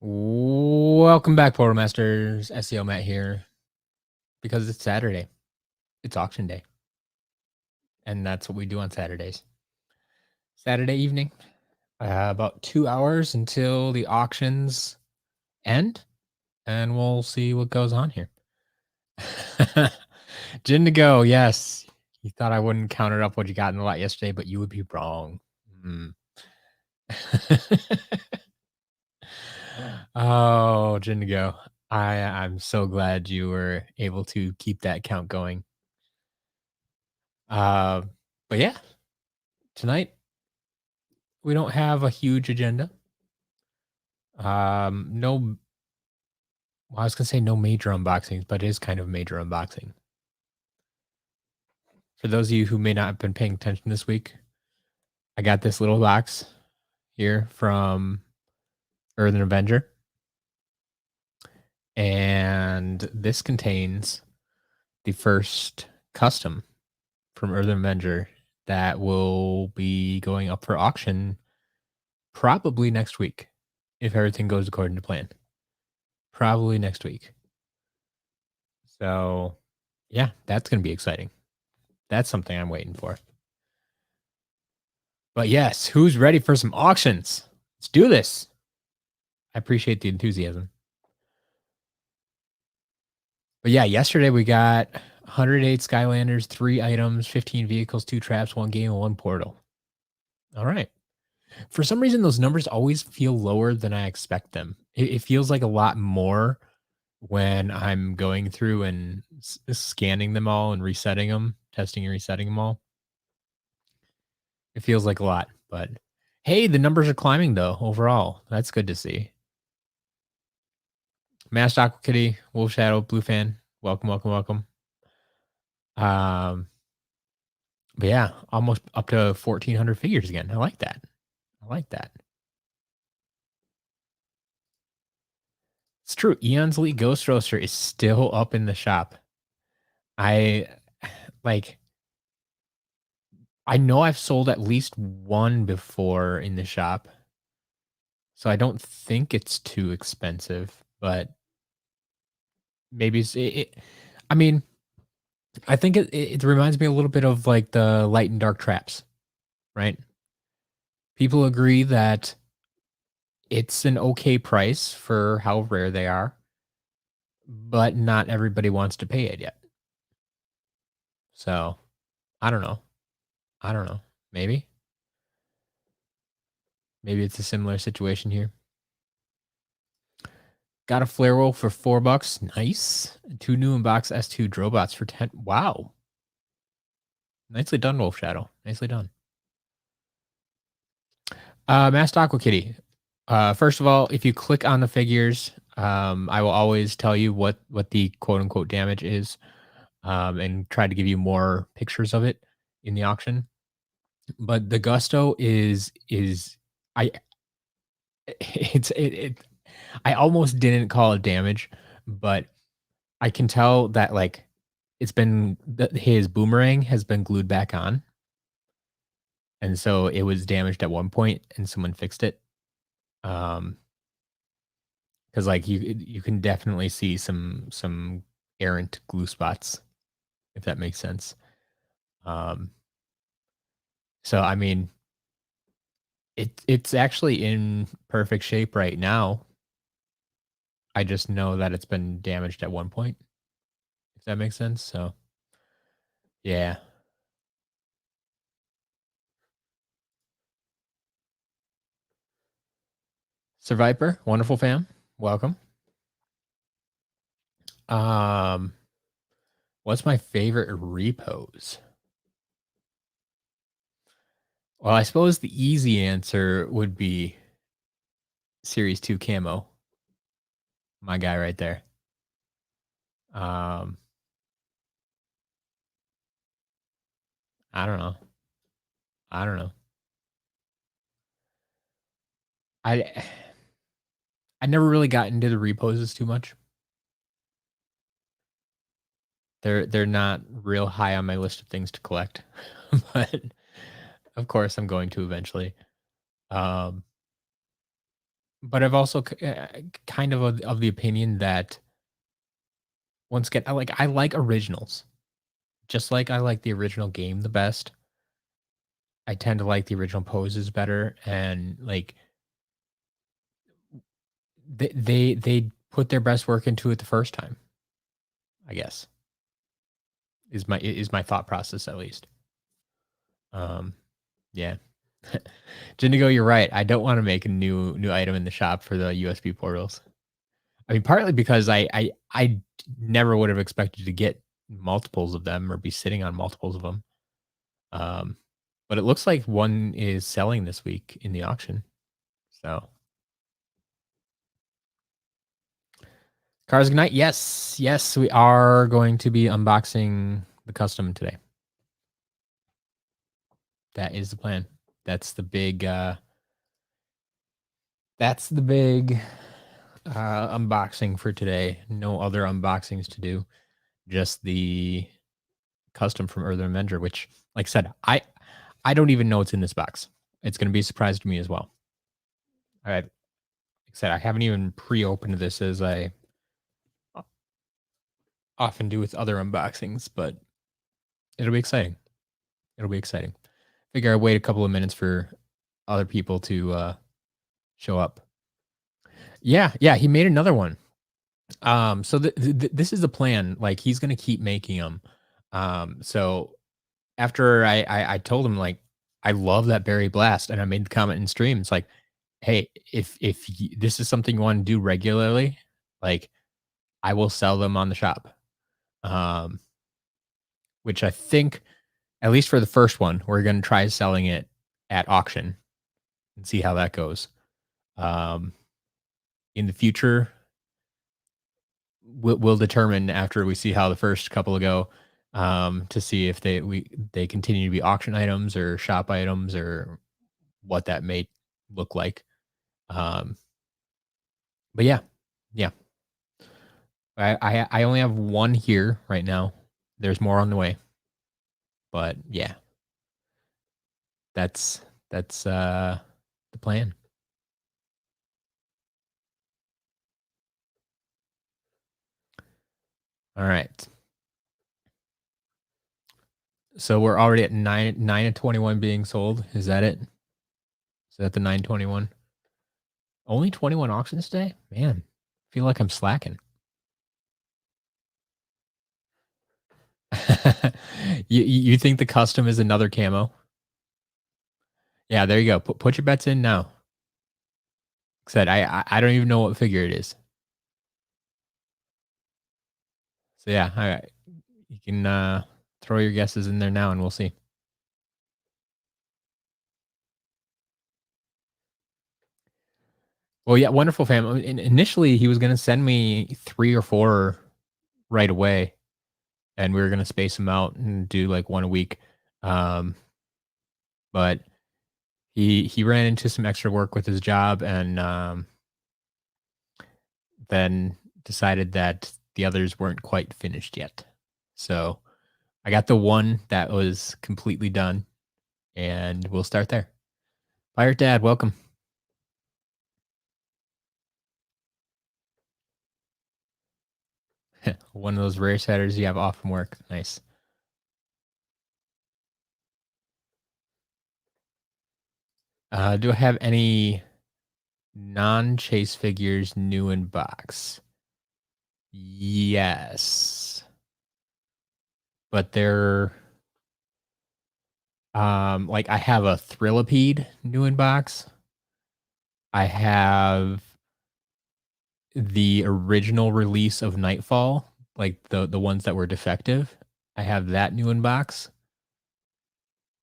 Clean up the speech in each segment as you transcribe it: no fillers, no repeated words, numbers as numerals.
Welcome back, Portal Masters. SCL Matt here. Because it's Saturday. It's auction day. And that's what we do on Saturdays. Saturday evening. About 2 hours until the auctions end. And we'll see what goes on here. Gin to go, yes. You thought I wouldn't count it up what you got in the lot yesterday, but you would be wrong. Oh, Gin to go. I'm so glad you were able to keep that count going. Uh, but yeah, tonight we don't have a huge agenda. No, well, I was gonna say no major unboxings, but it is kind of a major unboxing. For those of you who may not have been paying attention this week, I got this little box here from Earthen Avenger, and this contains the first custom from Earthen Avenger that will be going up for auction probably next week if everything goes according to plan. Probably next week. So, yeah, that's going to be exciting. That's something I'm waiting for. But yes, who's ready for some auctions? Let's do this. I appreciate the enthusiasm. But yeah, yesterday we got 108 Skylanders, 3 items, 15 vehicles, 2 traps, 1 game, and 1 portal. All right. For some reason, those numbers always feel lower than I expect them. It feels like a lot more when I'm going through and scanning them all and resetting them, testing and resetting them all. It feels like a lot, but hey, the numbers are climbing though overall. That's good to see. Masked Aqua Kitty, Wolf Shadow, Blue Fan, welcome, welcome, welcome. But yeah, almost up to 1,400 figures again. I like that. I like that. It's true. Eon's Elite Ghost Roaster is still up in the shop. I know I've sold at least one before in the shop. So I don't think it's too expensive, but maybe I mean, I think it reminds me a little bit of like the light and dark traps, right? People agree that it's an okay price for how rare they are, but not everybody wants to pay it yet. So I don't know. I don't know. Maybe. Maybe it's a similar situation here. Got a Flare Wolf for $4. Nice. 2 new inbox S2 Drobots for 10. Wow. Nicely done, Wolf Shadow. Nicely done. Masked Aqua Kitty. First of all, if you click on the figures, I will always tell you what the quote unquote damage is, and try to give you more pictures of it in the auction. But the Gusto is I I almost didn't call it damage, but I can tell that like it's been his boomerang has been glued back on. And so it was damaged at one point and someone fixed it. Because like you can definitely see some errant glue spots, if that makes sense. So I mean, it's actually in perfect shape right now. I just know that it's been damaged at one point, if that makes sense. So yeah. Sir Viper, wonderful fam. Welcome. Um, what's my favorite repos? Well, I suppose the easy answer would be Series 2 camo. My guy right there. I don't know. I don't know. I I never really got into the reposes too much. They're not real high on my list of things to collect, but of course I'm going to eventually. But I've also kind of the opinion that once again, I like originals. Just like I like the original game the best, I tend to like the original poses better, and, like, they put their best work into it the first time, I guess, is my thought process, at least. Um, yeah. Jindigo, you're right, I don't wanna make a new item in the shop for the USB portals. I mean, partly because I never would have expected to get multiples of them or be sitting on multiples of them. Um, but it looks like one is selling this week in the auction. So, Cars Ignite, yes, yes, we are going to be unboxing the custom today. That is the plan. That's the big that's the big unboxing for today. No other unboxings to do. Just the custom from Earthen Avenger, which, like I said, I don't even know what's in this box. It's gonna be a surprise to me as well. Like I said, I haven't even pre-opened this as I often do with other unboxings, but it'll be exciting. It'll be exciting. Figure I wait a couple of minutes for other people to show up. Yeah, yeah, he made another one. So this is the plan. Like he's gonna keep making them. So after I told him like I love that berry blast, and I made the comment in stream. It's like, hey, if this is something you want to do regularly, like I will sell them on the shop. Um, which I think, at least for the first one, we're gonna try selling it at auction and see how that goes. Um, in the future, we'll determine after we see how the first couple go, to see if they continue to be auction items or shop items or what that may look like. Um, but yeah, yeah, I only have one here right now. There's more on the way, but yeah, that's the plan. All right. So we're already at 9 and 21 being sold. Is that it? Is that the 921? Only 21 auctions today? Man, I feel like I'm slacking. You think the custom is another camo? Yeah, there you go. Put your bets in now. Like I said, I don't even know what figure it is. So yeah, all right. You can throw your guesses in there now and we'll see. Well, yeah, wonderful fam. Initially, he was going to send me 3 or 4 right away, and we were going to space them out and do like one a week. Um, but he ran into some extra work with his job, and then decided that the others weren't quite finished yet. So I got the one that was completely done, and we'll start there. Pirate Dad, welcome. One of those rare setters you have off from work. Nice. Do I have any non-chase figures new in box? Yes. But they're like I have a Thrillipede new in box. I have the original release of Nightfall, like the ones that were defective. I have that new in box.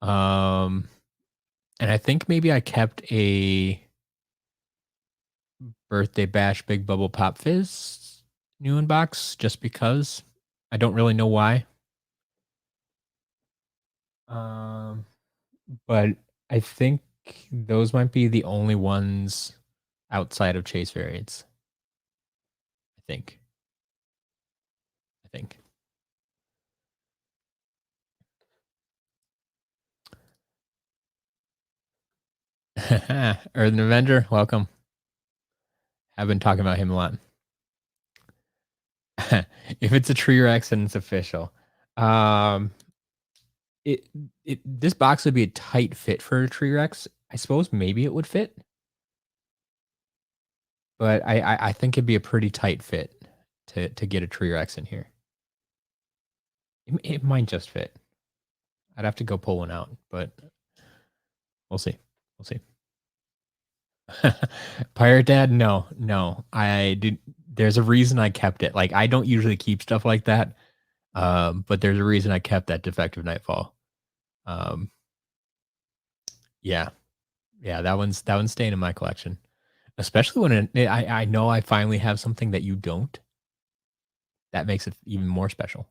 Um and I think maybe I kept a Birthday Bash Big Bubble Pop Fizz new in box just because. I don't really know why. Um but I think those might be the only ones outside of chase variants. I think. I think. Earthen Avenger, welcome. I've been talking about him a lot. If it's a tree Rex, then it's official. Um, it this box would be a tight fit for a tree Rex. I suppose maybe it would fit, but I think it'd be a pretty tight fit to get a tree Rex in here. It might just fit. I'd have to go pull one out, but we'll see. We'll see. Pirate Dad? No, no. I did. There's a reason I kept it. Like I don't usually keep stuff like that. But there's a reason I kept that defective Nightfall. Um, yeah, yeah. That one's staying in my collection, especially when I know I finally have something that you don't. That makes it even more special.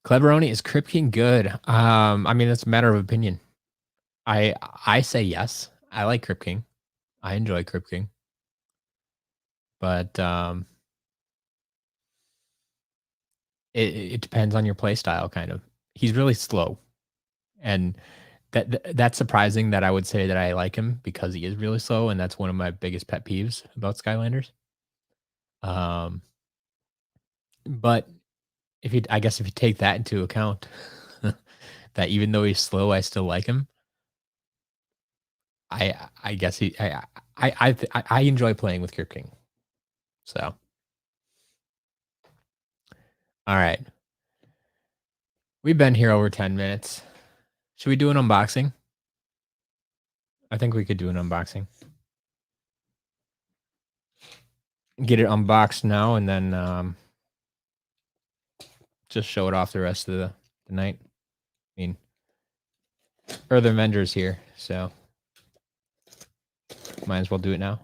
Cleveroni, is Crypt King good? I mean, it's a matter of opinion. I I say yes. I like Crypt King. I enjoy Crypt King, but it depends on your play style. Kind of. He's really slow, and that's surprising that I would say that I like him because he is really slow, and that's one of my biggest pet peeves about Skylanders. Um, but I guess if you take that into account, that even though he's slow, I still like him. I guess I enjoy playing with Crypt King. So, all right, we've been here over 10 minutes. Should we do an unboxing? I think we could do an unboxing. Get it unboxed now, and then just show it off the rest of the night. I mean, Earthen Avenger's here, so might as well do it now.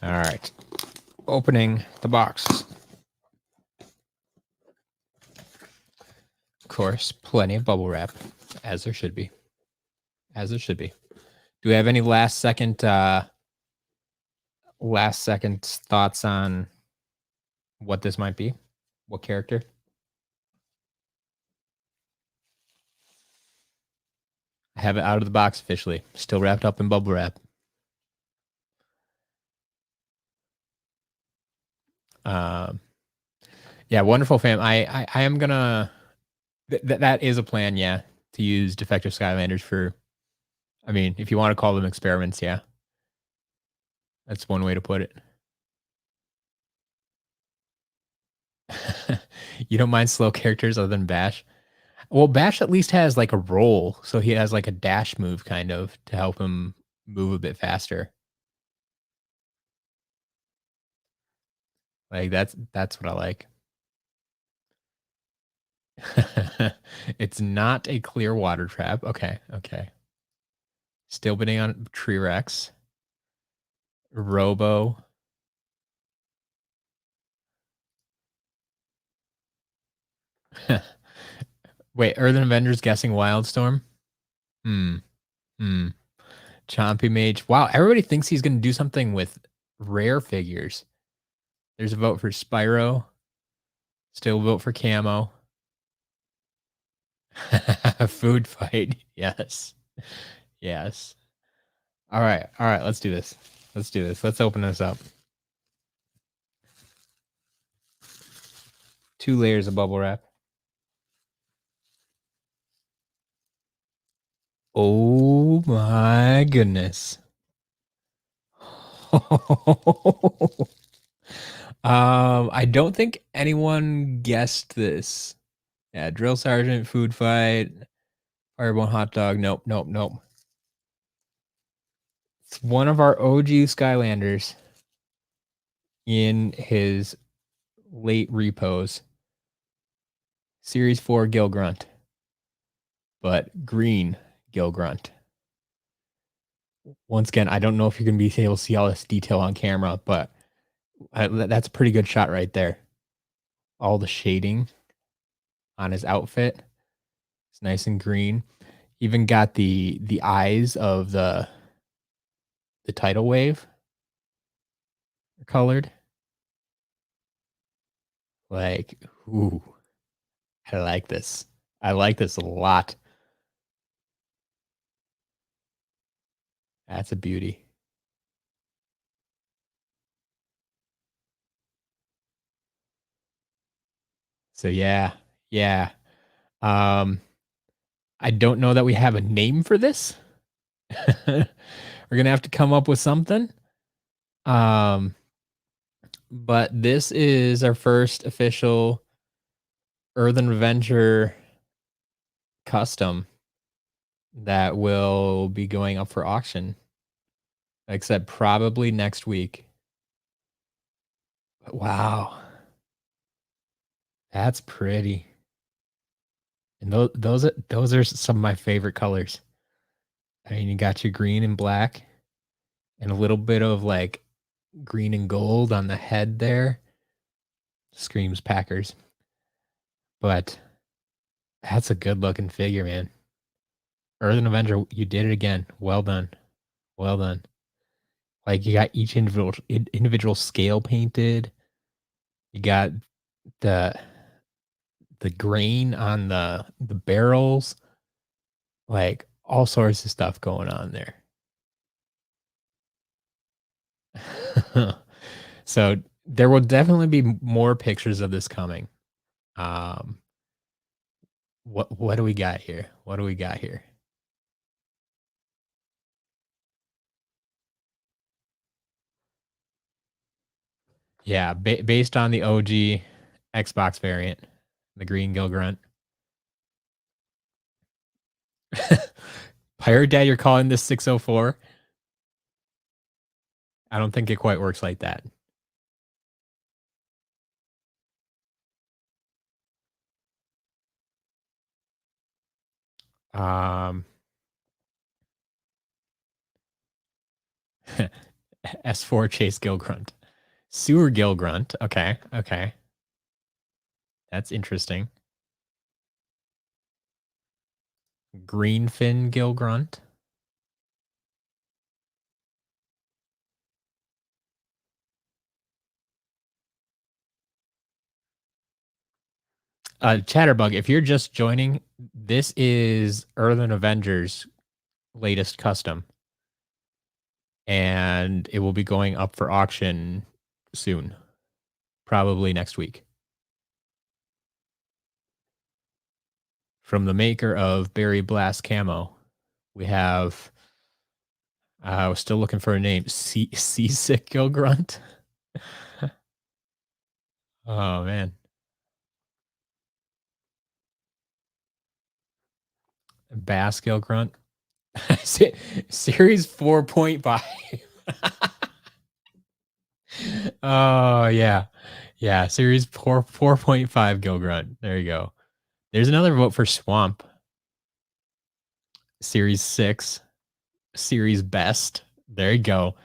All right. Opening the box. Of course, plenty of bubble wrap, as there should be. As there should be. Do we have any last second thoughts on what this might be? What character? I have it out of the box officially. Still wrapped up in bubble wrap. Yeah, wonderful fam. I am gonna that is a plan, yeah, to use defective Skylanders for, I mean, if you want to call them experiments, yeah. That's one way to put it. You don't mind slow characters other than Bash? Well, Bash at least has like a roll, so he has like a dash move kind of to help him move a bit faster. Like that's what I like. It's not a clear water trap. Okay, okay. Still bidding on Tree Rex. Robo. Wait, Earthen Avengers guessing Wildstorm? Hmm. Hmm. Chompy Mage. Wow, everybody thinks he's gonna do something with rare figures. There's a vote for Spyro. Still a vote for Camo. Food fight. Yes. Yes. All right. All right. Let's do this. Let's do this. Let's open this up. 2 layers of bubble wrap. Oh my goodness. I don't think anyone guessed this. Yeah, Drill Sergeant, Food Fight, Fireball Hot Dog. Nope, nope, nope. It's one of our OG Skylanders in his late repos. Series 4 Gil Grunt, but green Gil Grunt. Once again, I don't know if you're going to be able to see all this detail on camera, but that's a pretty good shot right there. All the shading on his outfit. It's nice and green. Even got the eyes of the tidal wave colored. Like, ooh, I I like this. I like this a lot. That's a beauty. So yeah, yeah. Um, I don't know that we have a name for this. We're gonna have to come up with something. Um, but this is our first official Earthen Avenger Custom that will be going up for auction, except probably next week. Wow, that's pretty. And those are some of my favorite colors. I mean, you got your green and black, and a little bit of like green and gold on the head there. Screams Packers. But that's a good looking figure, man. Earthen Avenger, you did it again. Well done. Well done. Like you got each individual scale painted. You got the the grain on the barrels. Like all sorts of stuff going on there. So there will definitely be more pictures of this coming. Um, what do we got here? What do we got here? Yeah, based on the OG Xbox variant, the green Gill Grunt. Pirate Dad, you're calling this 604? I don't think it quite works like that. Um, S4 Chase Gill Grunt. Sewer Gill Grunt. Okay, okay. That's interesting. Greenfin Gill Grunt. Chatterbug, if you're just joining, this is Earthen Avengers latest custom, and it will be going up for auction soon, probably next week. From the maker of Berry Blast Camo, we have. I was still looking for a name. Seasick Gill Grunt. Oh man, Bass Gill Grunt. Series 4.5. Oh yeah. Yeah, series 4.5 Gill Grunt. There you go. There's another vote for Swamp. Series 6. Series Best. There you go.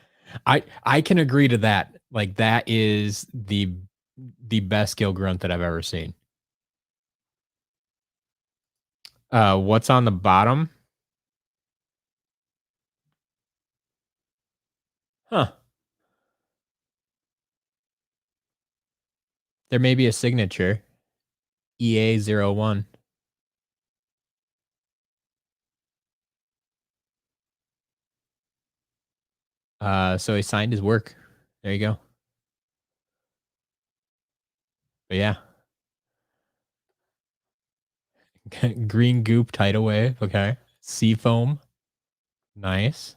I can agree to that. Like that is the best Gill Grunt that I've ever seen. What's on the bottom? Huh. There may be a signature. EA01. So he signed his work. There you go. But yeah. Green goop tidal wave. Okay. Sea foam. Nice.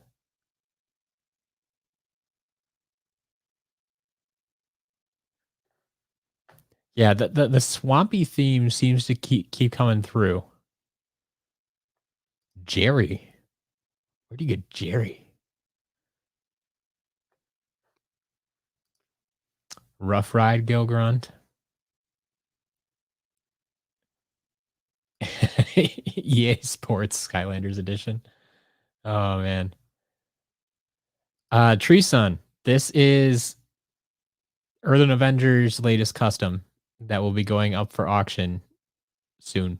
Yeah, the swampy theme seems to keep coming through. Jerry. Where do you get Jerry? Rough Ride Gil Grunt. EA Sports Skylanders edition. Oh man. Tree Sun. This is Earthen Avengers latest custom that will be going up for auction soon.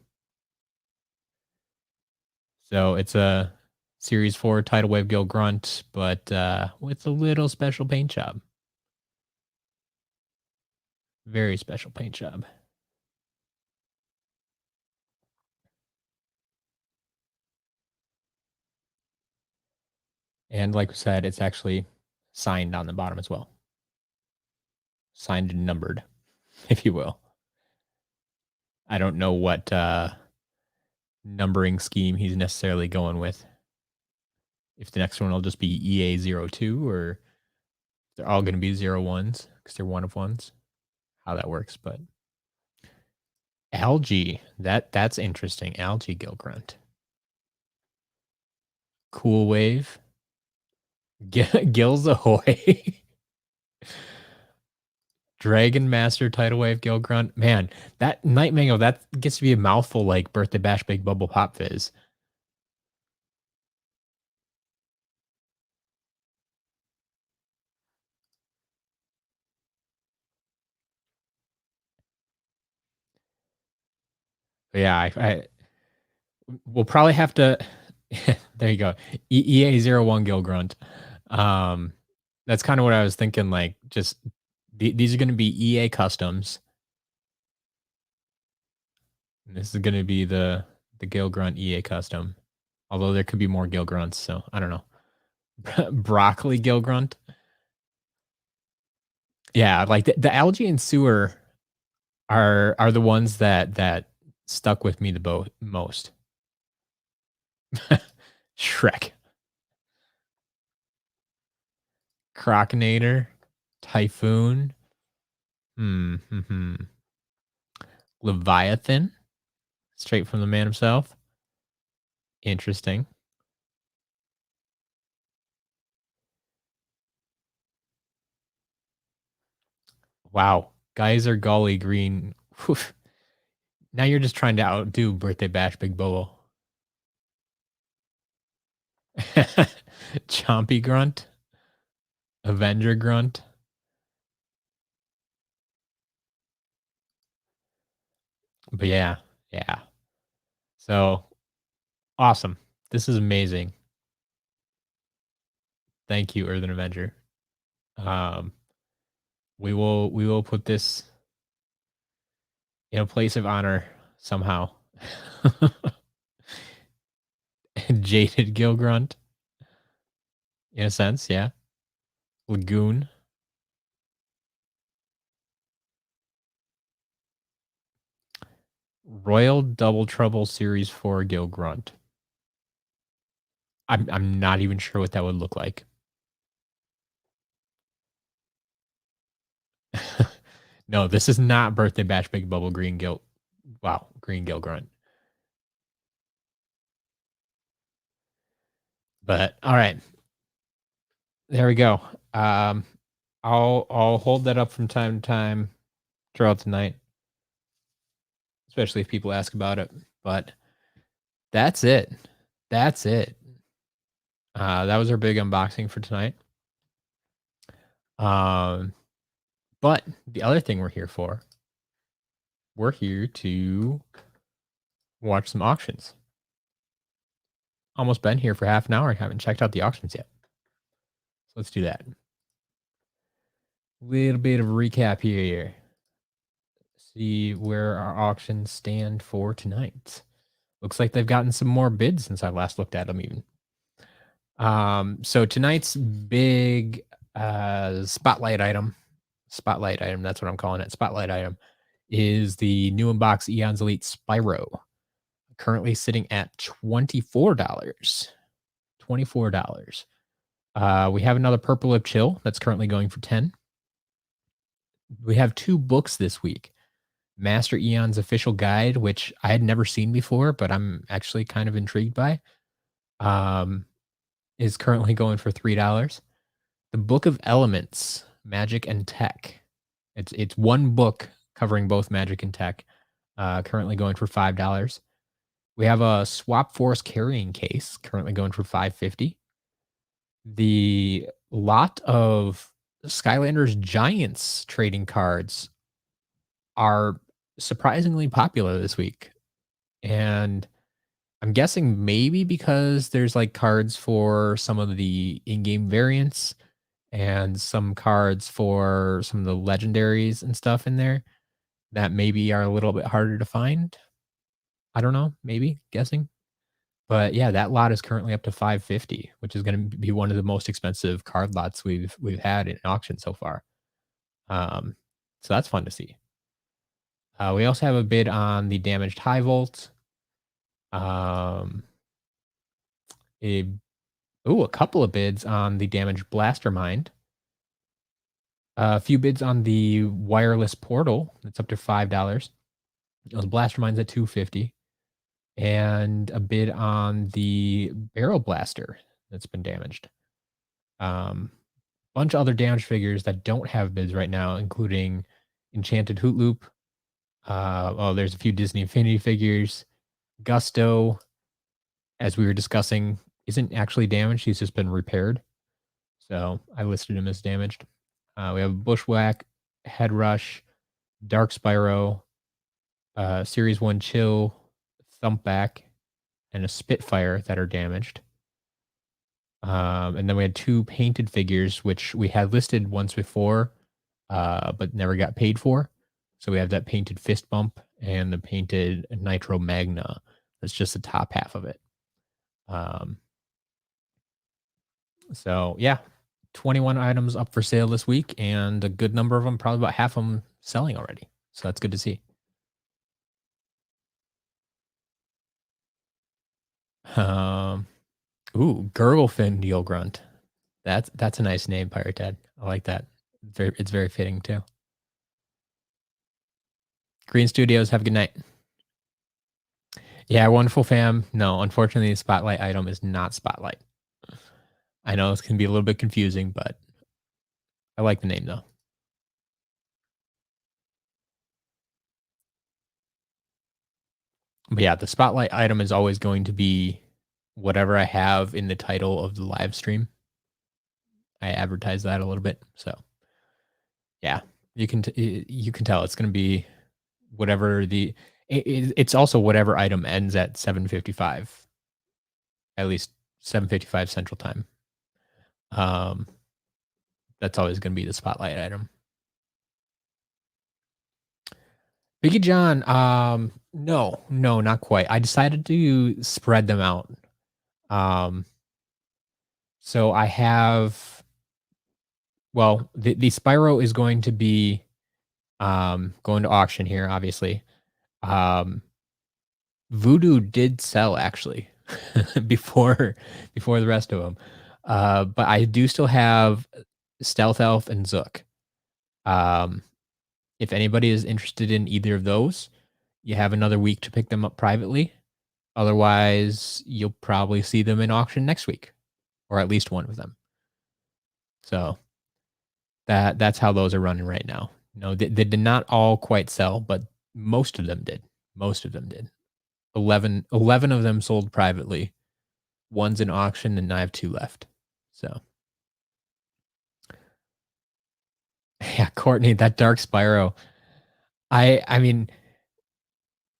So it's a Series 4 Tidal Wave Gil Grunt, but with a little special paint job. Very special paint job. And like we said, it's actually signed on the bottom as well. Signed and numbered, if you will. I don't know what numbering scheme he's necessarily going with. If the next one will just be EA02 or they're all going to be 01s because they're one of ones. How that works, but algae, that's interesting. Algae Gilgrunt. Cool Wave. Gills Ahoy. Dragon Master Tidal Wave Gilgrunt. Man, that Night Mango, that gets to be a mouthful like Birthday Bash Big Bubble Pop Fizz. But yeah, we'll probably have to. There you go. EA01 Gilgrunt. Um, that's kind of what I was thinking. Like, just these are going to be EA customs. And this is going to be the Gilgrunt EA custom. Although there could be more Gilgrunts, so I don't know. Broccoli Gilgrunt. Yeah, like the algae and sewer are the ones that stuck with me the most. Shrek, Crocinator, Typhoon, Leviathan, straight from the man himself. Interesting. Wow, Geyser Gully Green. Whew. Now you're just trying to outdo Birthday Bash Big Bubble. Chompy Grunt, Avenger Grunt. But yeah, yeah. So awesome. This is amazing. Thank you, Earthen Avenger. Um, we will put this in a place of honor somehow. Jaded Gilgrunt, in a sense, yeah. Lagoon. Royal Double Trouble Series 4 Gilgrunt. I'm not even sure what that would look like. No, this is not Birthday Bash Big Bubble Green Gil. Wow, Green Gilgrunt. But all right, there we go. I'll hold that up from time to time throughout the night, especially if people ask about it. But that's it. That's it. That was our big unboxing for tonight. But the other thing we're here to watch some auctions. Almost been here for half an hour. I haven't checked out the auctions yet. So let's do that. Little bit of a recap here. See where our auctions stand for tonight. Looks like they've gotten some more bids since I last looked at them even. So tonight's big spotlight item, that's what I'm calling it, spotlight item, is the new in-box Eons Elite Spyro, currently sitting at $24. $24. We have another Purple Lip Chill that's currently going for 10. We have 2 books this week. Master Eon's Official Guide, which I had never seen before, but I'm actually kind of intrigued by, is currently going for $3. The Book of Elements, Magic and Tech. It's one book covering both Magic and Tech, currently going for $5. We have a Swap Force Carrying Case, currently going for $5.50. The lot of Skylanders Giants trading cards are surprisingly popular this week. And I'm guessing maybe because there's like cards for some of the in-game variants and some cards for some of the legendaries and stuff in there that maybe are a little bit harder to find. I don't know, maybe guessing. But yeah, that lot is currently up to 550, which is going to be one of the most expensive card lots we've had in auction so far. Um, so that's fun to see. We also have a bid on the damaged high volt. Um, a a couple of bids on the damaged blaster mind. A few bids on the wireless portal. That's up to $5. The blaster mind's at 250, and a bid on the barrel blaster that's been damaged. Bunch of other damaged figures that don't have bids right now, including Enchanted Hoot Loop. There's a few Disney Infinity figures. Gusto, as we were discussing, isn't actually damaged. He's just been repaired. So I listed him as damaged. We have Bushwhack, Head Rush, Dark Spyro, Series 1 Chill, Thumpback, and a Spitfire that are damaged. And then we had 2 painted figures, which we had listed once before, but never got paid for. So we have that painted Fist Bump and the painted Nitro Magna. That's just the top half of it. So yeah, 21 items up for sale this week, and a good number of them, probably about half of them, selling already. So that's good to see. Gurglefin Neil Grunt. That's a nice name, Pirate Dad. I like that. It's very fitting too. Green Studios, have a good night. Yeah, wonderful fam. No, unfortunately, the Spotlight item is not Spotlight. I know this can be a little bit confusing, but I like the name though. But yeah, the Spotlight item is always going to be whatever I have in the title of the live stream. I advertise that a little bit, so yeah, you can tell it's going to be whatever it's also whatever item ends at 7:55, at least 7:55 Central Time. That's always going to be the Spotlight item. Biggie John, no, not quite. I decided to spread them out. So I have, well, the Spyro is going to be going to auction here, obviously. Voodoo did sell actually before the rest of them. But I do still have Stealth Elf and Zook. If anybody is interested in either of those, you have another week to pick them up privately. Otherwise, you'll probably see them in auction next week, or at least one of them. So that's how those are running right now. They did not all quite sell, but most of them did. 11 of them sold privately. One's in auction, and I have 2 left. So yeah, Courtney, that Dark Spyro. I mean,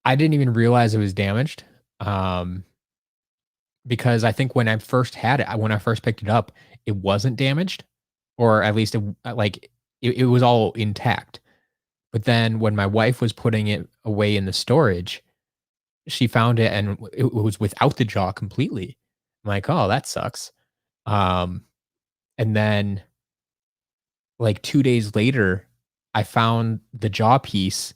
I didn't even realize it was damaged. Because I think when I first had it, when I first picked it up, it wasn't damaged, or at least it was all intact. But then when my wife was putting it away in the storage, she found it and it was without the jaw completely. I'm like, oh, that sucks. And then like 2 days later, I found the jaw piece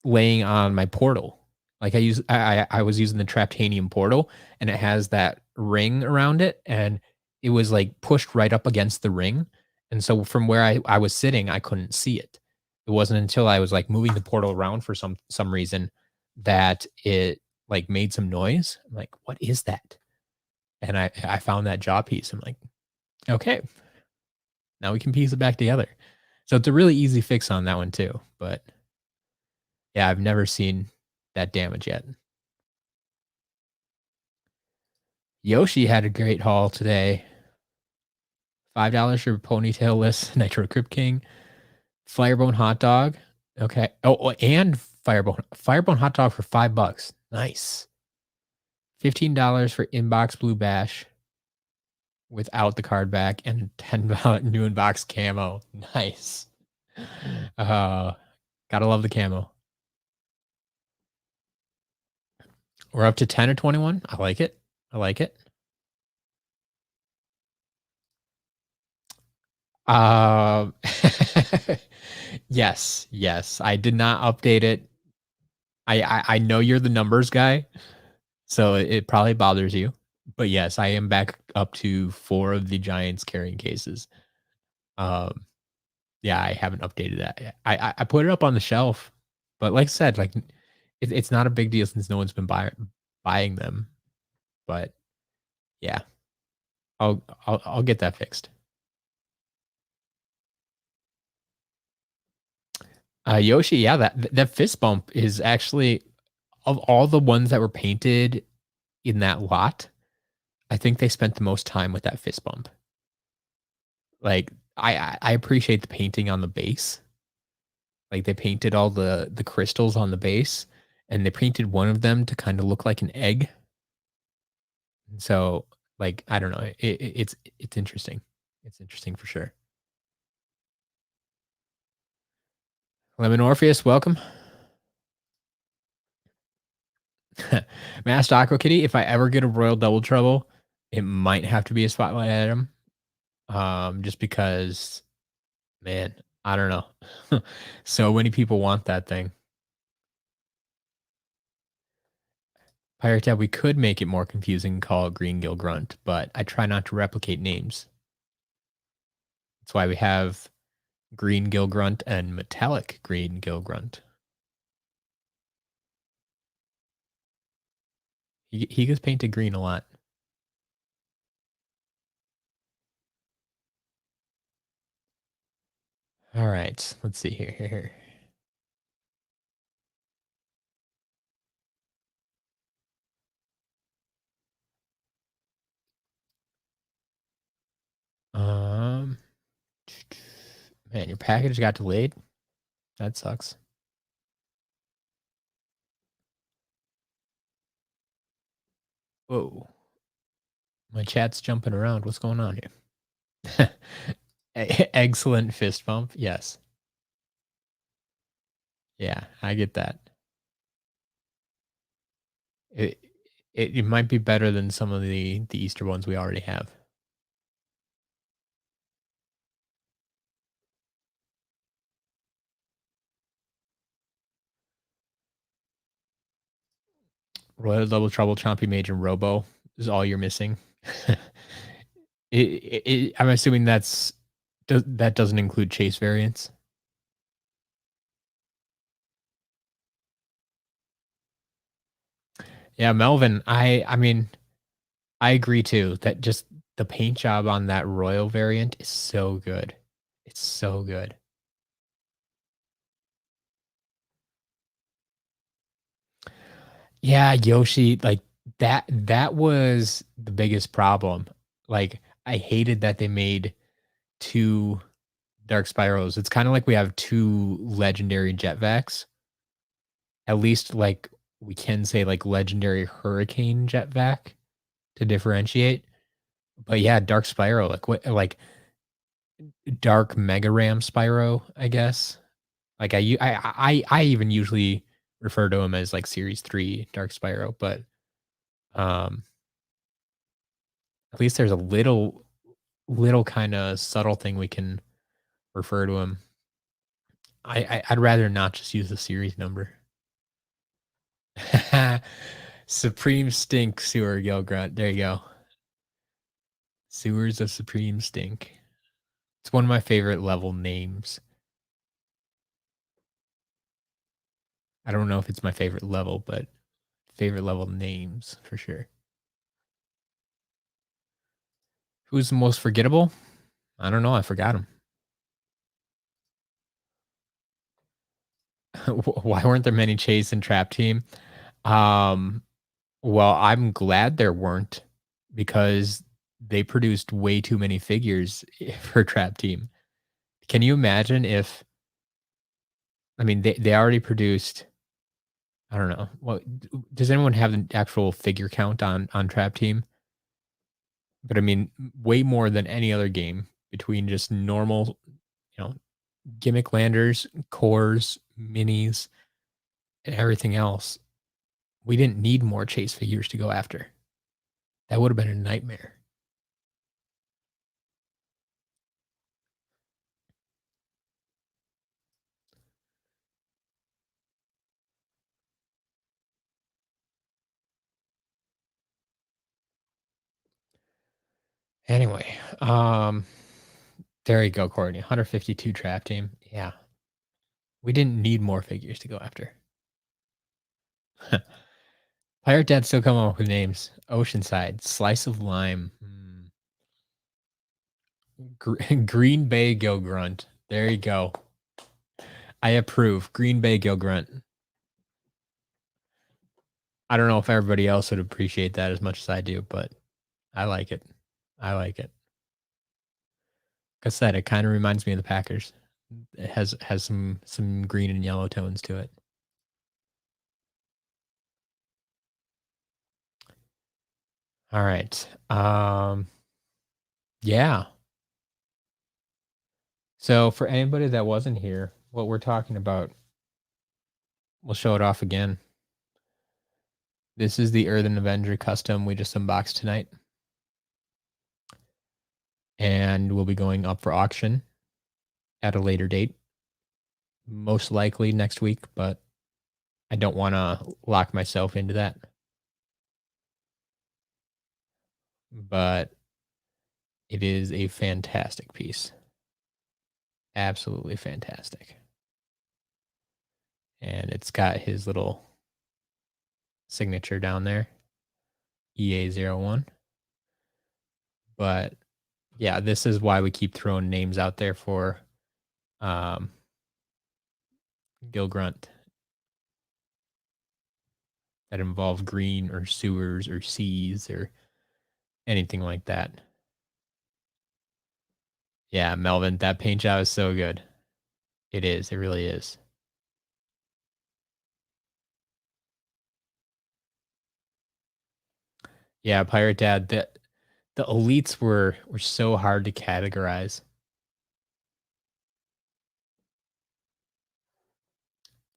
laying on my portal. Like I was using the Traptanium portal, and it has that ring around it, and it was like pushed right up against the ring. And so from where I was sitting, I couldn't see it. It wasn't until I was like moving the portal around for some reason that it like made some noise. I'm like, what is that? And I found that jaw piece. I'm like, okay, now we can piece it back together. So it's a really easy fix on that one too. But yeah, I've never seen that damage yet. Yoshi had a great haul today. $5 for ponytailless Nitro Crypt King. Firebone hot dog. Okay. Oh, and Firebone hot dog for $5. Nice. $15 for inbox blue bash without the card back, and $10 new inbox camo. Nice. Gotta love the camo. We're up to 10 or 21. I like it. I like it. Um, yes, yes. I did not update it. I know you're the numbers guy, so it probably bothers you. But yes, I am back up to 4 of the Giants carrying cases. Um, yeah, I haven't updated that yet. I put it up on the shelf, but like I said, like it's not a big deal since no one's been buying them. But yeah, I'll get that fixed. Yoshi, yeah, that fist bump is actually of all the ones that were painted in that lot, I think they spent the most time with that fist bump. Like, I appreciate the painting on the base. Like, they painted all the crystals on the base, and they painted one of them to kinda look like an egg. So, like, I don't know, it's interesting. It's interesting for sure. Lemon Orpheus, welcome. Masked Aqua Kitty, if I ever get a Royal Double Trouble, it might have to be a spotlight item, just because, man, I don't know. So many people want that thing. Pirate Tab, we could make it more confusing and call it Green Gill Grunt, but I try not to replicate names. That's why we have Green Gill Grunt and Metallic Green Gill Grunt. He gets painted green a lot. All right, let's see here. Um, man, your package got delayed. That sucks. Whoa, my chat's jumping around. What's going on here? Excellent fist bump. Yes. Yeah, I get that. It, it might be better than some of the Easter ones we already have. Royal Double Trouble, Chompy Mage, and Robo is all you're missing. I'm assuming that doesn't include chase variants. Yeah, Melvin, I mean, I agree too that just the paint job on that Royal variant is so good. It's so good. Yeah, Yoshi, like that was the biggest problem. Like I hated that they made 2 Dark Spyros. It's kind of like we have 2 legendary Jetvacs. At least like we can say like legendary Hurricane Jetvac to differentiate. But yeah, Dark Spyro, like what like Dark Mega Ram Spyro, I guess. Like I even usually refer to him as like Series 3 Dark Spyro, but um at least there's a little kind of subtle thing we can refer to him. I'd rather not just use the series number. Supreme Stink Sewer Yo Grunt. There you go. Sewers of Supreme Stink. It's one of my favorite level names. I don't know if it's my favorite level, but favorite level names for sure. Who's the most forgettable? I don't know. I forgot him. Why weren't there many Chase and Trap Team? Um, well, I'm glad there weren't because they produced way too many figures for Trap Team. Can you imagine if I mean they already produced I don't know. Well, does anyone have an actual figure count on Trap Team? But I mean, way more than any other game between just normal, know, gimmick landers, cores, minis, and everything else. We didn't need more chase figures to go after. That would have been a nightmare. Anyway, there you go, Courtney. 152 trap team. Yeah. We didn't need more figures to go after. Pirate Dad still coming up with names. Oceanside, Slice of Lime, Green Bay Gill Grunt. There you go. I approve. Green Bay Gill Grunt. I don't know if everybody else would appreciate that as much as I do, but I like it. I like it. Like I said, it kind of reminds me of the Packers. It has some green and yellow tones to it. All right. Yeah. So for anybody that wasn't here, what we're talking about, we'll show it off again. This is the Earthen Avenger Custom we just unboxed tonight. And we'll be going up for auction at a later date. Most likely next week, but I don't want to lock myself into that. But it is a fantastic piece. Absolutely fantastic. And it's got his little signature down there, EA01. But yeah, this is why we keep throwing names out there for Gil Grunt that involve green or sewers or seas or anything like that. Yeah, Melvin, that paint job is so good. It is. It really is. Yeah, Pirate Dad, the elites were so hard to categorize.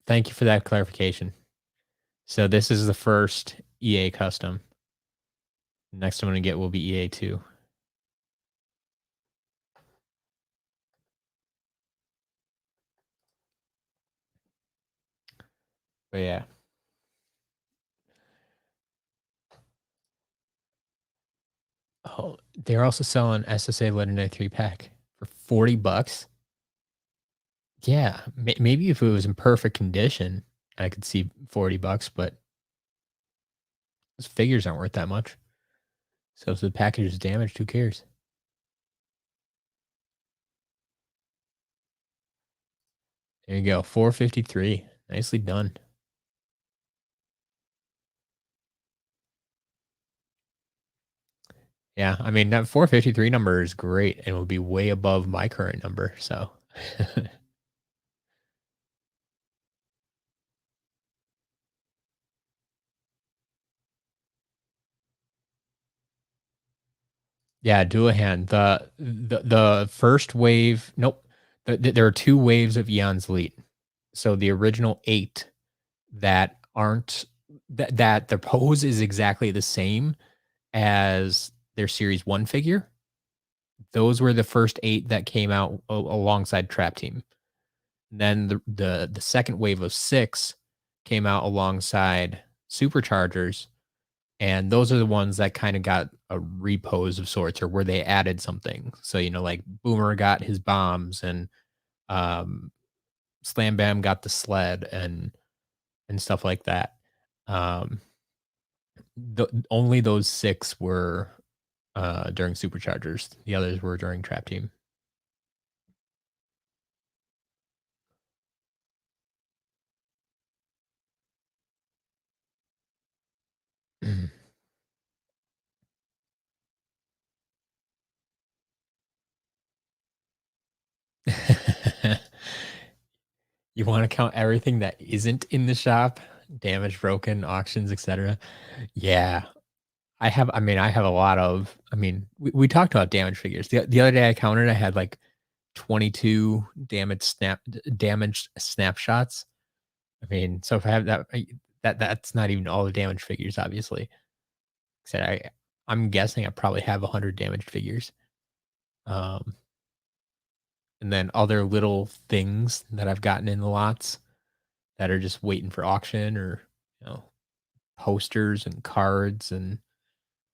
Thank you for that clarification. So this is the first EA custom. Next I'm going to get will be EA2. But yeah. Oh, they're also selling SSA Legendary 3-pack for 40 bucks. Yeah, maybe if it was in perfect condition, I could see 40 bucks, but those figures aren't worth that much. So if the package is damaged, who cares? There you go, 453. Nicely done. Yeah, I mean, that 453 number is great and will be way above my current number, so. Yeah, Duahan. The first wave, nope. There are 2 waves of Eon's Elite. So the original 8 that aren't that the pose is exactly the same as their Series 1 figure. Those were the first 8 that came out alongside Trap Team. Then the second wave of 6 came out alongside Superchargers, and those are the ones that kind of got a repose of sorts or where they added something. So, like Boomer got his bombs and um, Slam Bam got the sled and stuff like that. Um, only those 6 were during Superchargers. The others were during Trap Team. You want to count everything that isn't in the shop? Damaged, broken, auctions, etc. Yeah. I have a lot of we talked about damage figures. The other day I counted, I had like 22 damaged snapshots. So if I have that's not even all the damage figures, obviously. Said I'm guessing I probably have 100 damaged figures. Um, and then other little things that I've gotten in the lots that are just waiting for auction or, you know, posters and cards and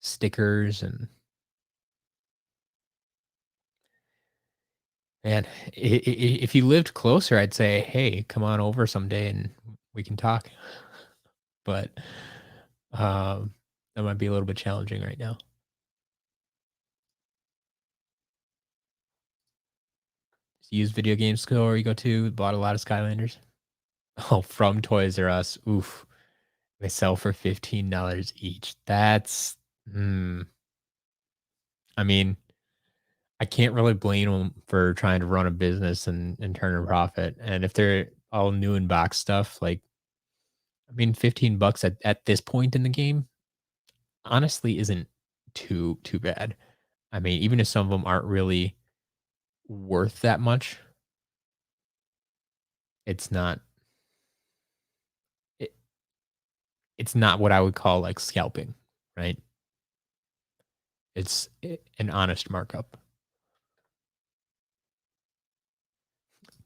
stickers and man, if you lived closer, I'd say, "Hey, come on over someday and we can talk." But, um, that might be a little bit challenging right now. Used video game store you go to, bought a lot of Skylanders. Oh, from Toys R Us. Oof. They sell for $15 each. That's I mean, I can't really blame them for trying to run a business and turn a profit. And if they're all new in box stuff, like, I mean, $15 at this point in the game honestly isn't too bad. I mean, even if some of them aren't really worth that much, it's not it, it's not what I would call like scalping, right? An honest markup.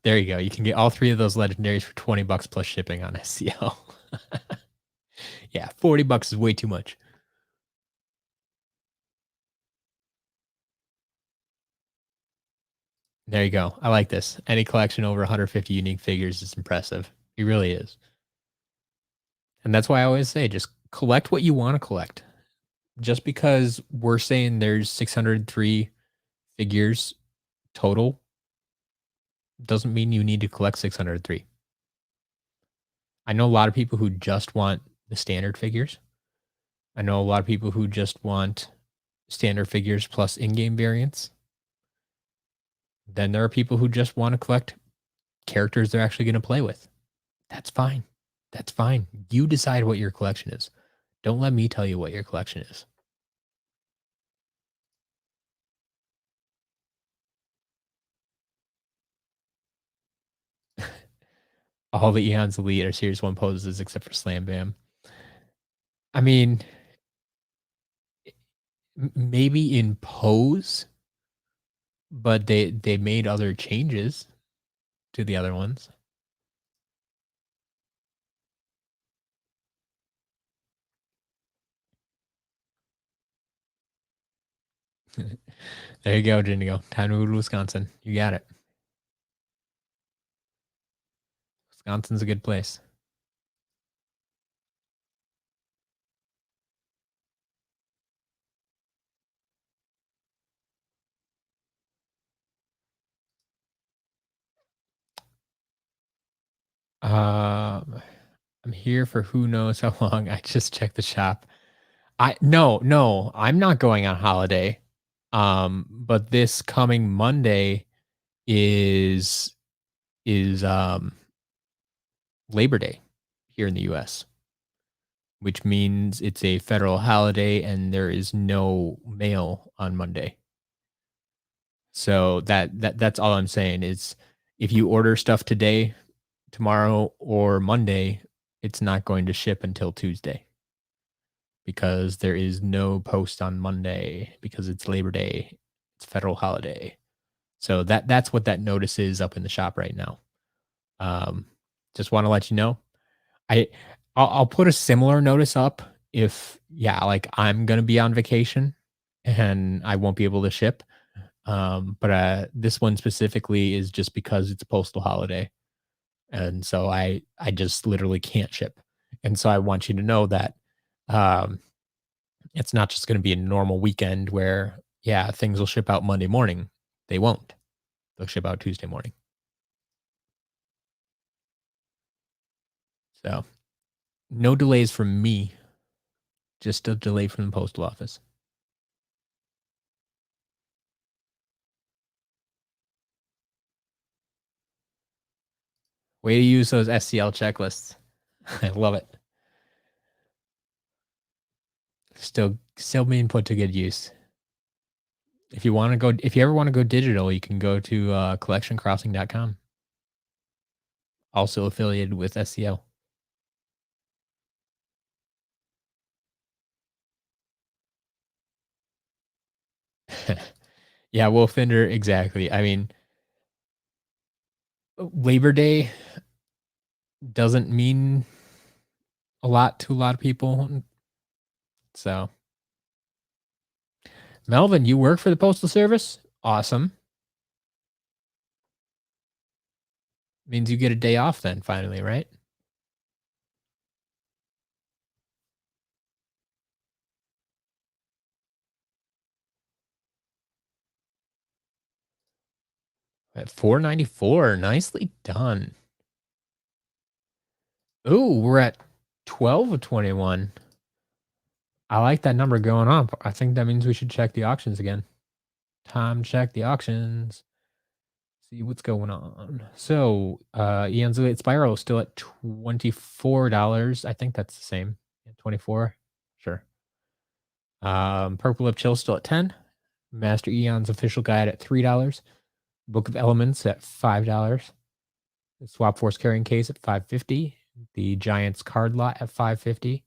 There you go. You can get all 3 of those legendaries for $20 plus shipping on SCL. Yeah, $40 is way too much. There you go. I like this. Any collection over 150 unique figures is impressive. It really is. And that's why I always say just collect what you want to collect. Just because we're saying there's 603 figures total doesn't mean you need to collect 603. I know a lot of people who just want the standard figures. I know a lot of people who just want standard figures plus in-game variants. Then there are people who just want to collect characters they're actually going to play with. That's fine. That's fine. You decide what your collection is. Don't let me tell you what your collection is. All the Eons Elite are Series 1 poses except for Slam Bam. I mean, maybe in pose, but they made other changes to the other ones. There you go, Jingo. Time to move to Wisconsin. You got it. Wisconsin's a good place. I'm here for who knows how long. I just checked the shop. No, I'm not going on holiday. But this coming Monday is is Labor Day here in the US, which means it's a federal holiday and there is no mail on Monday. So that's all I'm saying is if you order stuff today, tomorrow, or Monday, it's not going to ship until Tuesday because there is no post on Monday because it's Labor Day. It's federal holiday. So that's what that notice is up in the shop right now. Um, just want to let you know. I I'll put a similar notice up if yeah, like I'm gonna be on vacation and I won't be able to ship. But this one specifically is just because it's a postal holiday, and so I just literally can't ship. And so I want you to know that um, it's not just going to be a normal weekend where yeah things will ship out Monday morning. They won't. They'll ship out Tuesday morning. So no delays from me, just a delay from the postal office. Way to use those SCL checklists. I love it. Still being put to good use. If you ever want to go digital, you can go to collectioncrossing.com. Also affiliated with SCL. Yeah, Wolfender, exactly. I mean, Labor Day doesn't mean a lot to a lot of people. So, Melvin, you work for the Postal Service? Awesome. Means you get a day off then, finally, right? At 494, nicely done. Ooh, we're at 12 of 21. I like that number going up. I think that means we should check the auctions again. Time to check the auctions. See what's going on. So, Eon's Spyro still at $24. I think that's the same. Yeah, 24. Sure. Purple Lip Chill still at 10. Master Eon's official guide at $3. Book of Elements at $5. The Swap Force carrying case at $5.50. The Giants card lot at $5.50.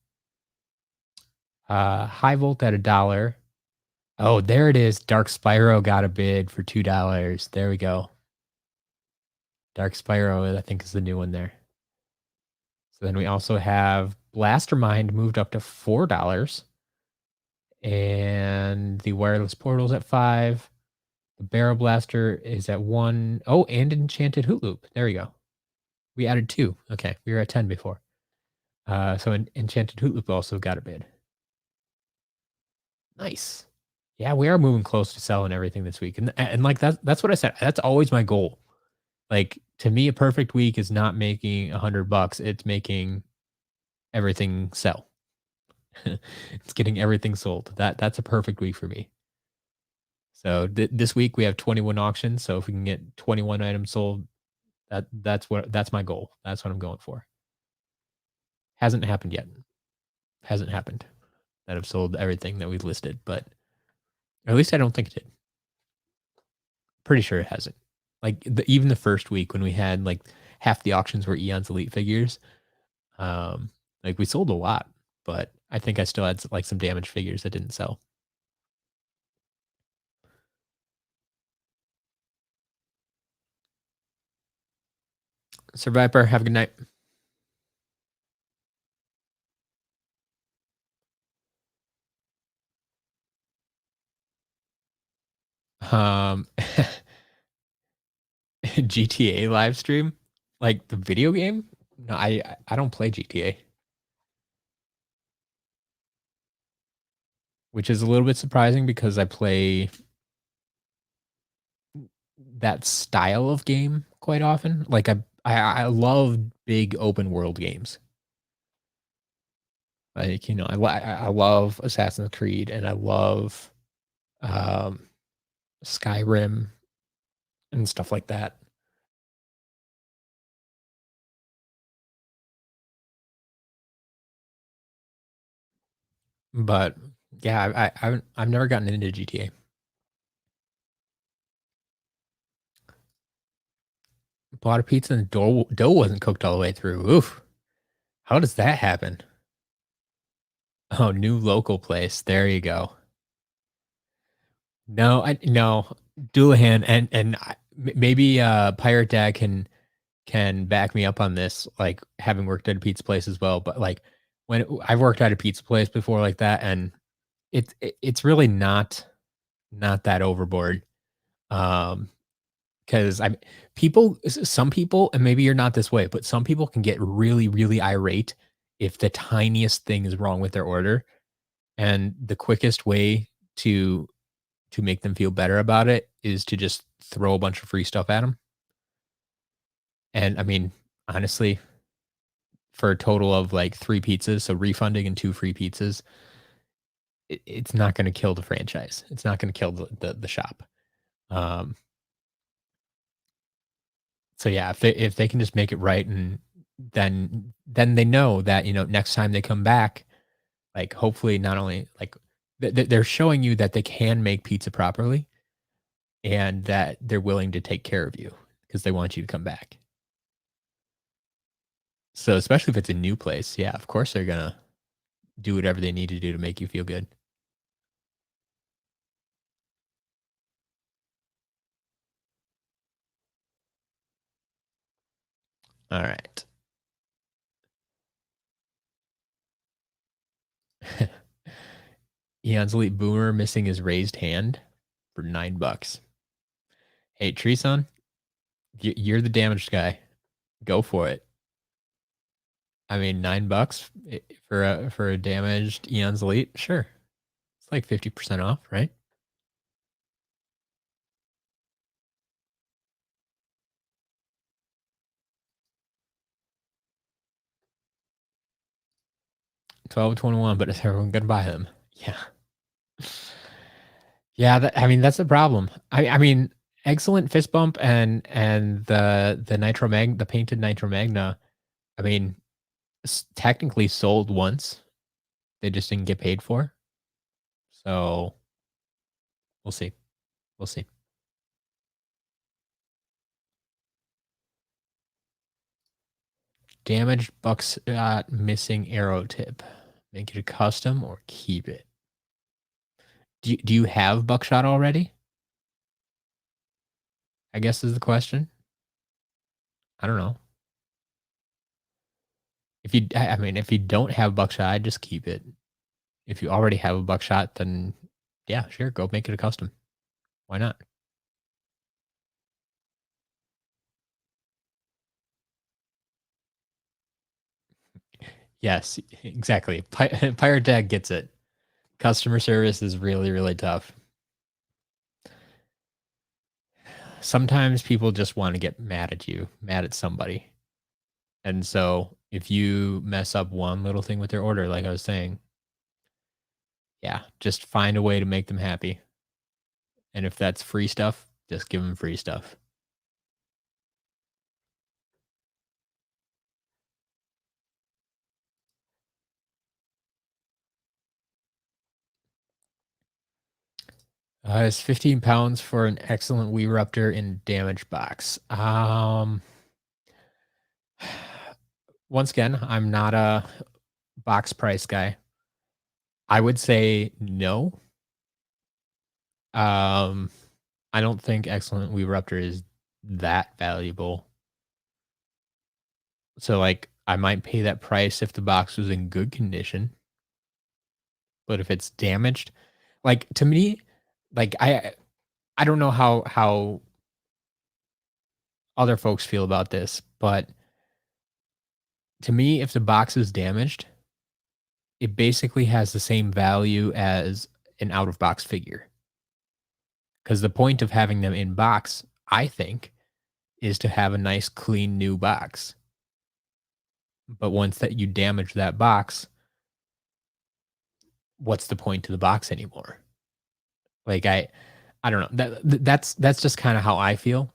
High Volt at $1. Oh, there it is. Dark Spyro got a bid for $2. There we go. Dark Spyro, I think, is the new one there. So then we also have Blastermind moved up to $4. And the Wireless Portal's at 5. The Barrel Blaster is at 1. Oh, and Enchanted Hoot Loop. There we go. We added 2. Okay, we were at 10 before. So Enchanted Hoot Loop also got a bid. Nice. Yeah, we are moving close to selling everything this week. And like that's what I said. That's always my goal. Like, to me, a perfect week is not making $100. It's making everything sell. It's getting everything sold. That's a perfect week for me. So this week we have 21 auctions. So if we can get 21 items sold, that's my goal. That's what I'm going for. Hasn't happened yet. Hasn't happened that I've sold everything that we've listed, but at least I don't think it did. Pretty sure it hasn't. Like even the first week when we had like half the auctions were Eon's Elite figures, like we sold a lot, but I think I still had like some damaged figures that didn't sell. Survivor, have a good night. Um, GTA live stream, like the video game. No, I don't play GTA, which is a little bit surprising because I play that style of game quite often. Like I love big open world games. Like, I love Assassin's Creed and I love um, Skyrim and stuff like that. But yeah, I've never gotten into GTA. Bought a pizza and the dough wasn't cooked all the way through. Oof. How does that happen? Oh, new local place. There you go. No, I no Doulahan maybe Pirate Dad can back me up on this, like having worked at a pizza place as well. But like when I've worked at a pizza place before like that, and it's really not that overboard. Um, because I some people, and maybe you're not this way, but some people can get really, really irate if the tiniest thing is wrong with their order. And the quickest way to make them feel better about it is to just throw a bunch of free stuff at them. And I mean, honestly, for a total of like 3 pizzas, so refunding and 2 free pizzas, it's not going to kill the franchise. It's not going to kill the shop. Um, so yeah, if they can just make it right, and then they know that next time they come back, like hopefully not only like they're showing you that they can make pizza properly, and that they're willing to take care of you because they want you to come back. So especially if it's a new place, yeah, of course they're gonna do whatever they need to do to make you feel good. All right. Eon's Elite Boomer missing his raised hand for $9. Hey, Treeson, you're the damaged guy. Go for it. I mean, $9 for a damaged Eon's Elite. Sure, it's like 50% off, right? 12.21, but is everyone gonna buy them? Yeah, yeah. I mean, that's the problem. I mean, excellent fist bump and the the painted Nitro Magna. I mean, technically sold once. They just didn't get paid for. So we'll see. We'll see. Damaged buckshot missing arrow tip. Make it a custom or keep it. Do you have buckshot already? I guess is the question. I don't know. If you, I mean, if you don't have buckshot, I'd just keep it. If you already have a buckshot, then yeah, sure, go make it a custom. Why not? Yes, exactly. Pirate Dad gets it. Customer service is really, really tough. Sometimes people just want to get mad at you, mad at somebody. And so if you mess up one little thing with their order, like I was saying, yeah, just find a way to make them happy. And if that's free stuff, just give them free stuff. It's 15 pounds for an excellent Wii Ruptor in damage box. Once again, I'm not a box price guy. I would say no. Um, I don't think excellent Wii Ruptor is that valuable. So like I might pay that price if the box was in good condition. But if it's damaged, like to me, like I don't know how other folks feel about this, but to me, if the box is damaged, it basically has the same value as an out of box figure. Because the point of having them in box, I think, is to have a nice, clean, new box. But once that you damage that box, what's the point to the box anymore? Like I don't know. That's just kind of how I feel.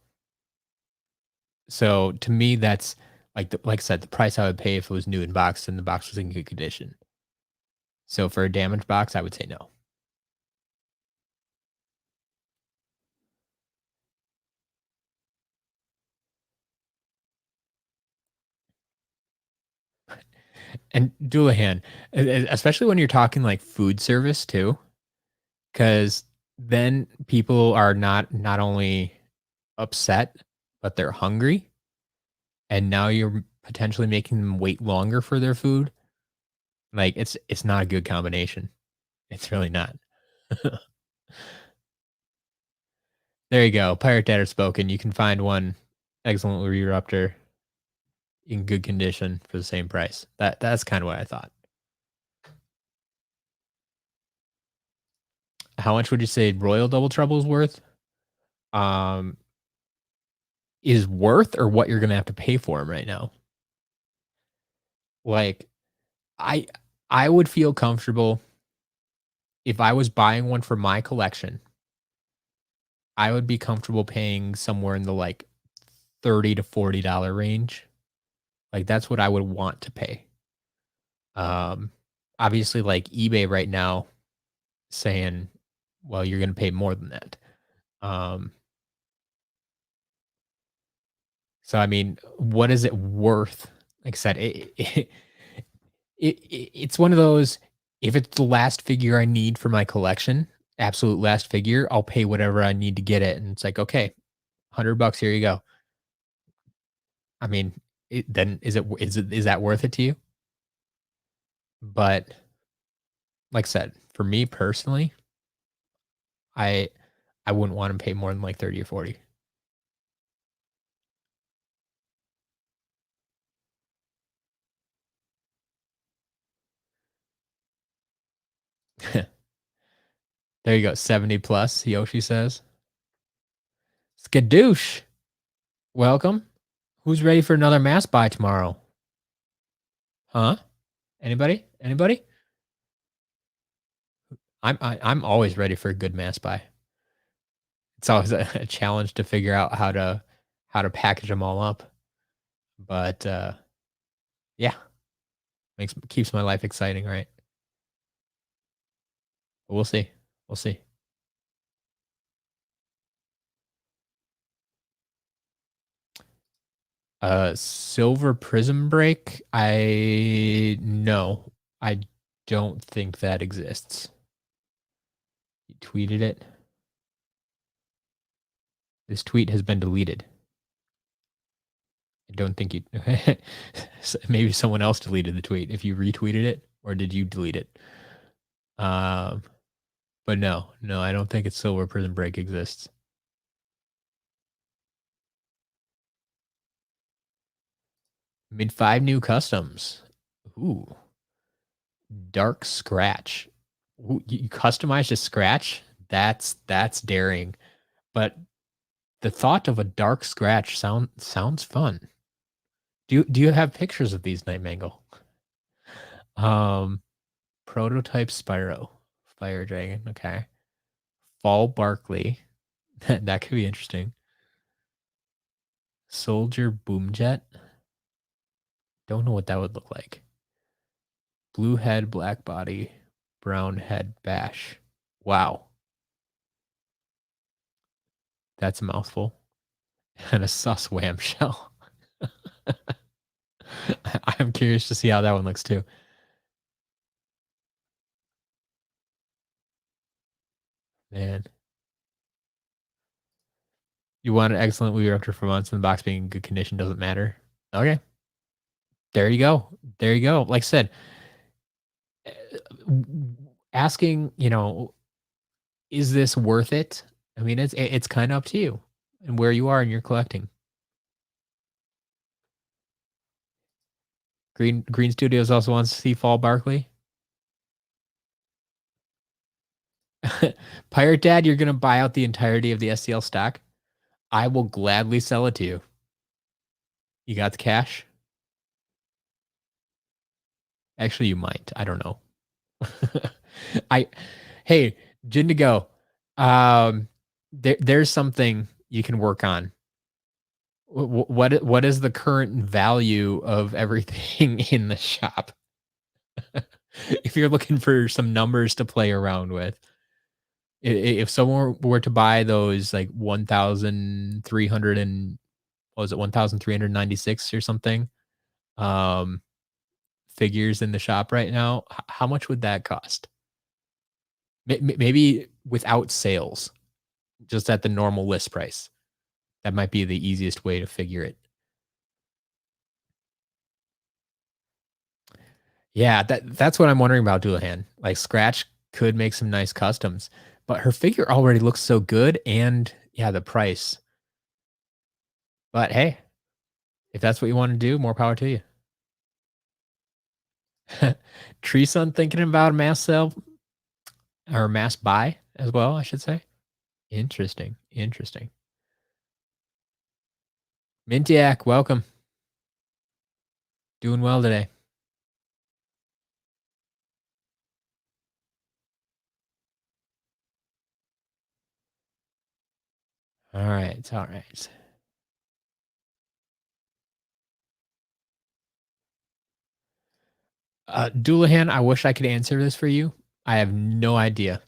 So to me, that's like I said, the price I would pay if it was new in box and the box was in good condition. So for a damaged box, I would say no. And Doulahan, especially when you're talking like food service too, because then people are not only upset, but they're hungry, and now you're potentially making them wait longer for their food. Like it's not a good combination. It's really not. There you go. Pirate Dad has spoken. You can find one excellent Eruptor in good condition for the same price. That's kind of what I thought. How much would you say Royal Double Trouble is worth? Um, is worth or what you're gonna have to pay for him right now? Like, I I would feel comfortable if I was buying one for my collection. I would be comfortable paying somewhere in the like $30 to $40 range. Like that's what I would want to pay. Um, obviously, like eBay right now saying, well, you're gonna pay more than that. Um, so I mean, what is it worth? Like I said, it's one of those. If it's the last figure I need for my collection, absolute last figure, I'll pay whatever I need to get it. And it's like, okay, $100, here you go. I mean, then is that worth it to you? But like I said, for me personally, I I wouldn't want to pay more than like 30 or 40. There you go, 70 plus, Yoshi says. Skadoosh. Welcome. Who's ready for another mass buy tomorrow? Huh? Anybody? Anybody? I'm always ready for a good mass buy. It's always a challenge to figure out how to package them all up. But yeah, keeps my life exciting, right? But we'll see. We'll see. Silver Prism Break. I don't think that exists. He tweeted it. This tweet has been deleted. I don't think you. Maybe someone else deleted the tweet. If you retweeted it, or did you delete it? Um, but no, I don't think it's Silver Prison Break exists. Mid 5 new customs. Ooh, Dark Scratch. Ooh, you customized a scratch? That's daring. But the thought of a dark scratch sounds fun. Do you have pictures of these, Night Mangle? Um, Prototype Spyro, Fire Dragon. Okay, Fall Barkley. That could be interesting. Soldier Boomjet. Don't know what that would look like. Blue head, black body, brown head, bash. Wow, that's a mouthful. And a sus wham shell. I'm curious to see how that one looks too. Man, you want an excellent Wii Raptor for months and the box being in good condition doesn't matter. Okay, there you go. There you go. Like I said, uh, asking, is this worth it? I mean, it's kind of up to you and where you are in your collecting. Green Studios also wants to see Fall Barkley. Pirate Dad, you're gonna buy out the entirety of the SCL stock. I will gladly sell it to you. You got the cash? Actually, you might. I don't know. I hey, Jindigo. There's something you can work on. What is the current value of everything in the shop? If you're looking for some numbers to play around with, if someone were to buy those like 1,300 and what was it 1,396 or something um figures in the shop right now, how much would that cost? Maybe without sales, just at the normal list price. That might be the easiest way to figure it. Yeah, that's what I'm wondering about Dullahan. Like Scratch could make some nice customs, but her figure already looks so good and yeah, the price. But hey, if that's what you want to do, more power to you. Tree Sun thinking about a mass sell or mass buy as well, I should say. Interesting. Interesting. Mintiac, welcome. Doing well today. All right. All right. Doulahan, I wish I could answer this for you. I have no idea.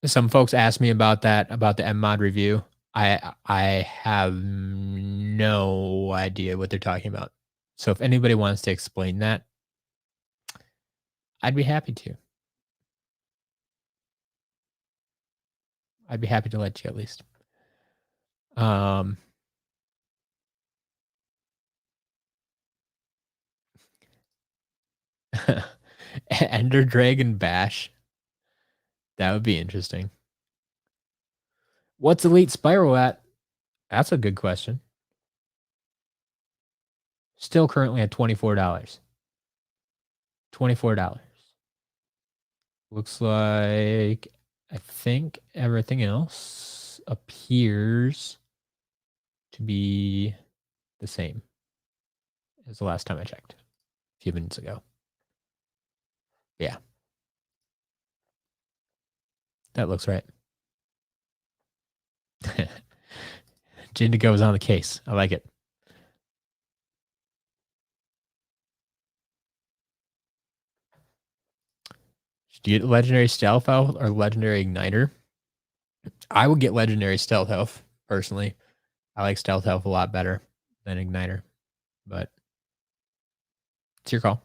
Some folks asked me about that, about the M mod review. I have no idea what they're talking about. So if anybody wants to explain that, I'd be happy to. I'd be happy to let you at least. Um, Ender Dragon Bash. That would be interesting. What's Elite Spyro at? That's a good question. Still currently at $24. $24. Looks like I think everything else appears to be the same as the last time I checked a few minutes ago. Yeah, that looks right. Jindigo is on the case. I like it. Do you get legendary stealth health or legendary igniter? I would get legendary stealth health personally. I like stealth health a lot better than igniter, but it's your call.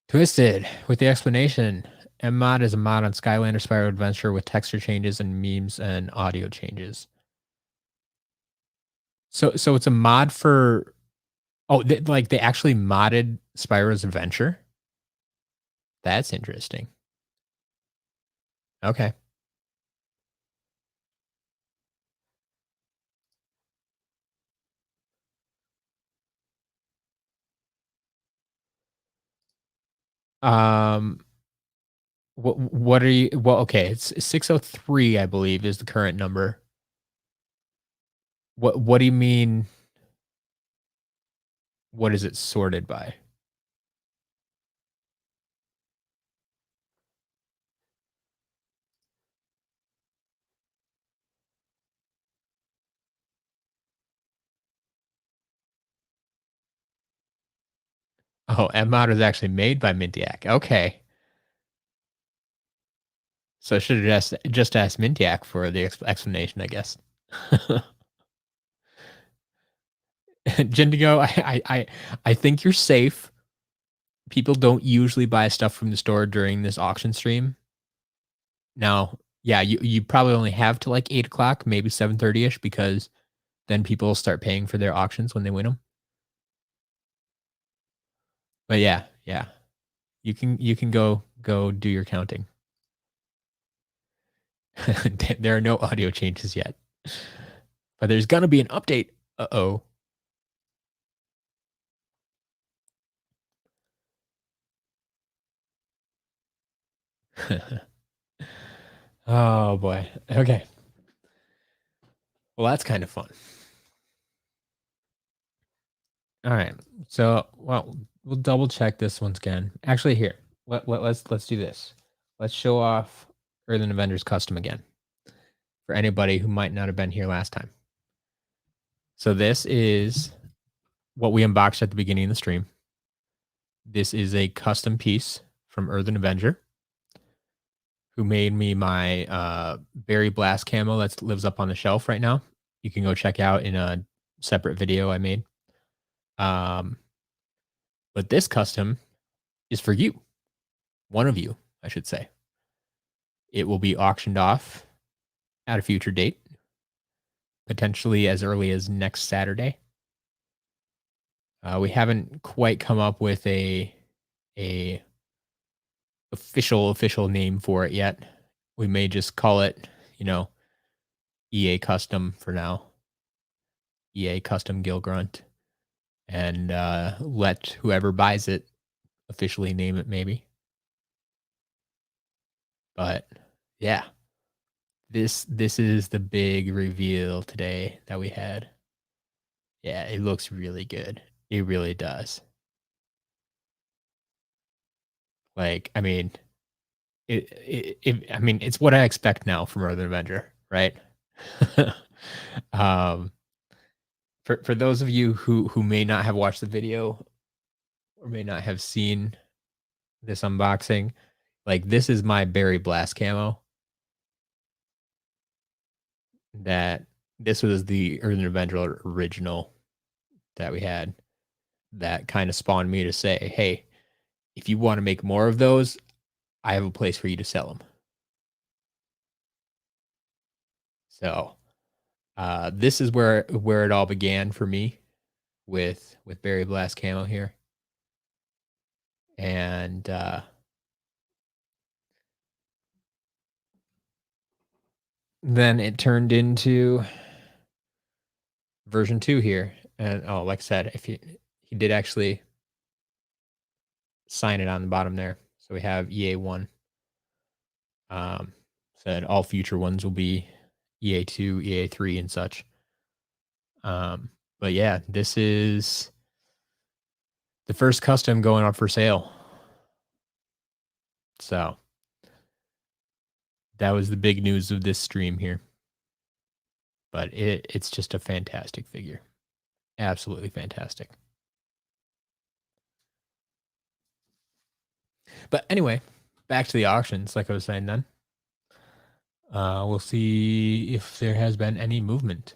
Twisted with the explanation. M-Mod is a mod on Skylander Spyro Adventure with texture changes and memes and audio changes. So it's a mod for like they actually modded Spyro's Adventure? That's interesting. Okay. Um what are you well, okay, it's 603, I believe, is the current number. What do you mean what is it sorted by? Oh, M-Mod was actually made by Mintiac. Okay. So I should have just asked Mintiac for the explanation, I guess. Jindigo, I think you're safe. People don't usually buy stuff from the store during this auction stream. Now, yeah, you probably only have to like 8 o'clock, maybe 7:30 ish, because then people start paying for their auctions when they win them. But yeah, yeah, you can go do your counting. There are no audio changes yet, but there's gonna be an update. Uh-oh. Oh boy. Okay. Well, that's kind of fun. All right. So, well, we'll double check this once again. Actually, here. Let's do this. Let's show off Earthen Avengers Custom again for anybody who might not have been here last time. So this is what we unboxed at the beginning of the stream. This is a custom piece from Earthen Avenger, who made me my Berry Blast camo that lives up on the shelf right now. You can go check out in a separate video I made. But this custom is for you. One of you, I should say. It will be auctioned off at a future date, potentially as early as next Saturday. We haven't quite come up with a official name for it yet. We may just call it, EA Custom for now. EA Custom Gilgrunt, and let whoever buys it officially name it, maybe. But yeah, this is the big reveal today that we had. Yeah, it looks really good. It really does. Like, I mean, I mean, it's what I expect now from Earthen Avenger, right? um, for those of you who may not have watched the video or may not have seen this unboxing, like this is my Berry Blast camo. That this was the Earthen Avenger original that we had. That kind of spawned me to say, hey, if you want to make more of those, I have a place for you to sell them. So this is where it all began for me. with Berry Blast camo here. And then it turned into version 2 here. And oh, like I said, if he did actually sign it on the bottom there. So we have EA1. Said all future ones will be EA2, EA3, and such. But yeah, this is the first custom going up for sale. So that was the big news of this stream here. But it's just a fantastic figure. Absolutely fantastic. But anyway, back to the auctions, like I was saying then. We'll see if there has been any movement.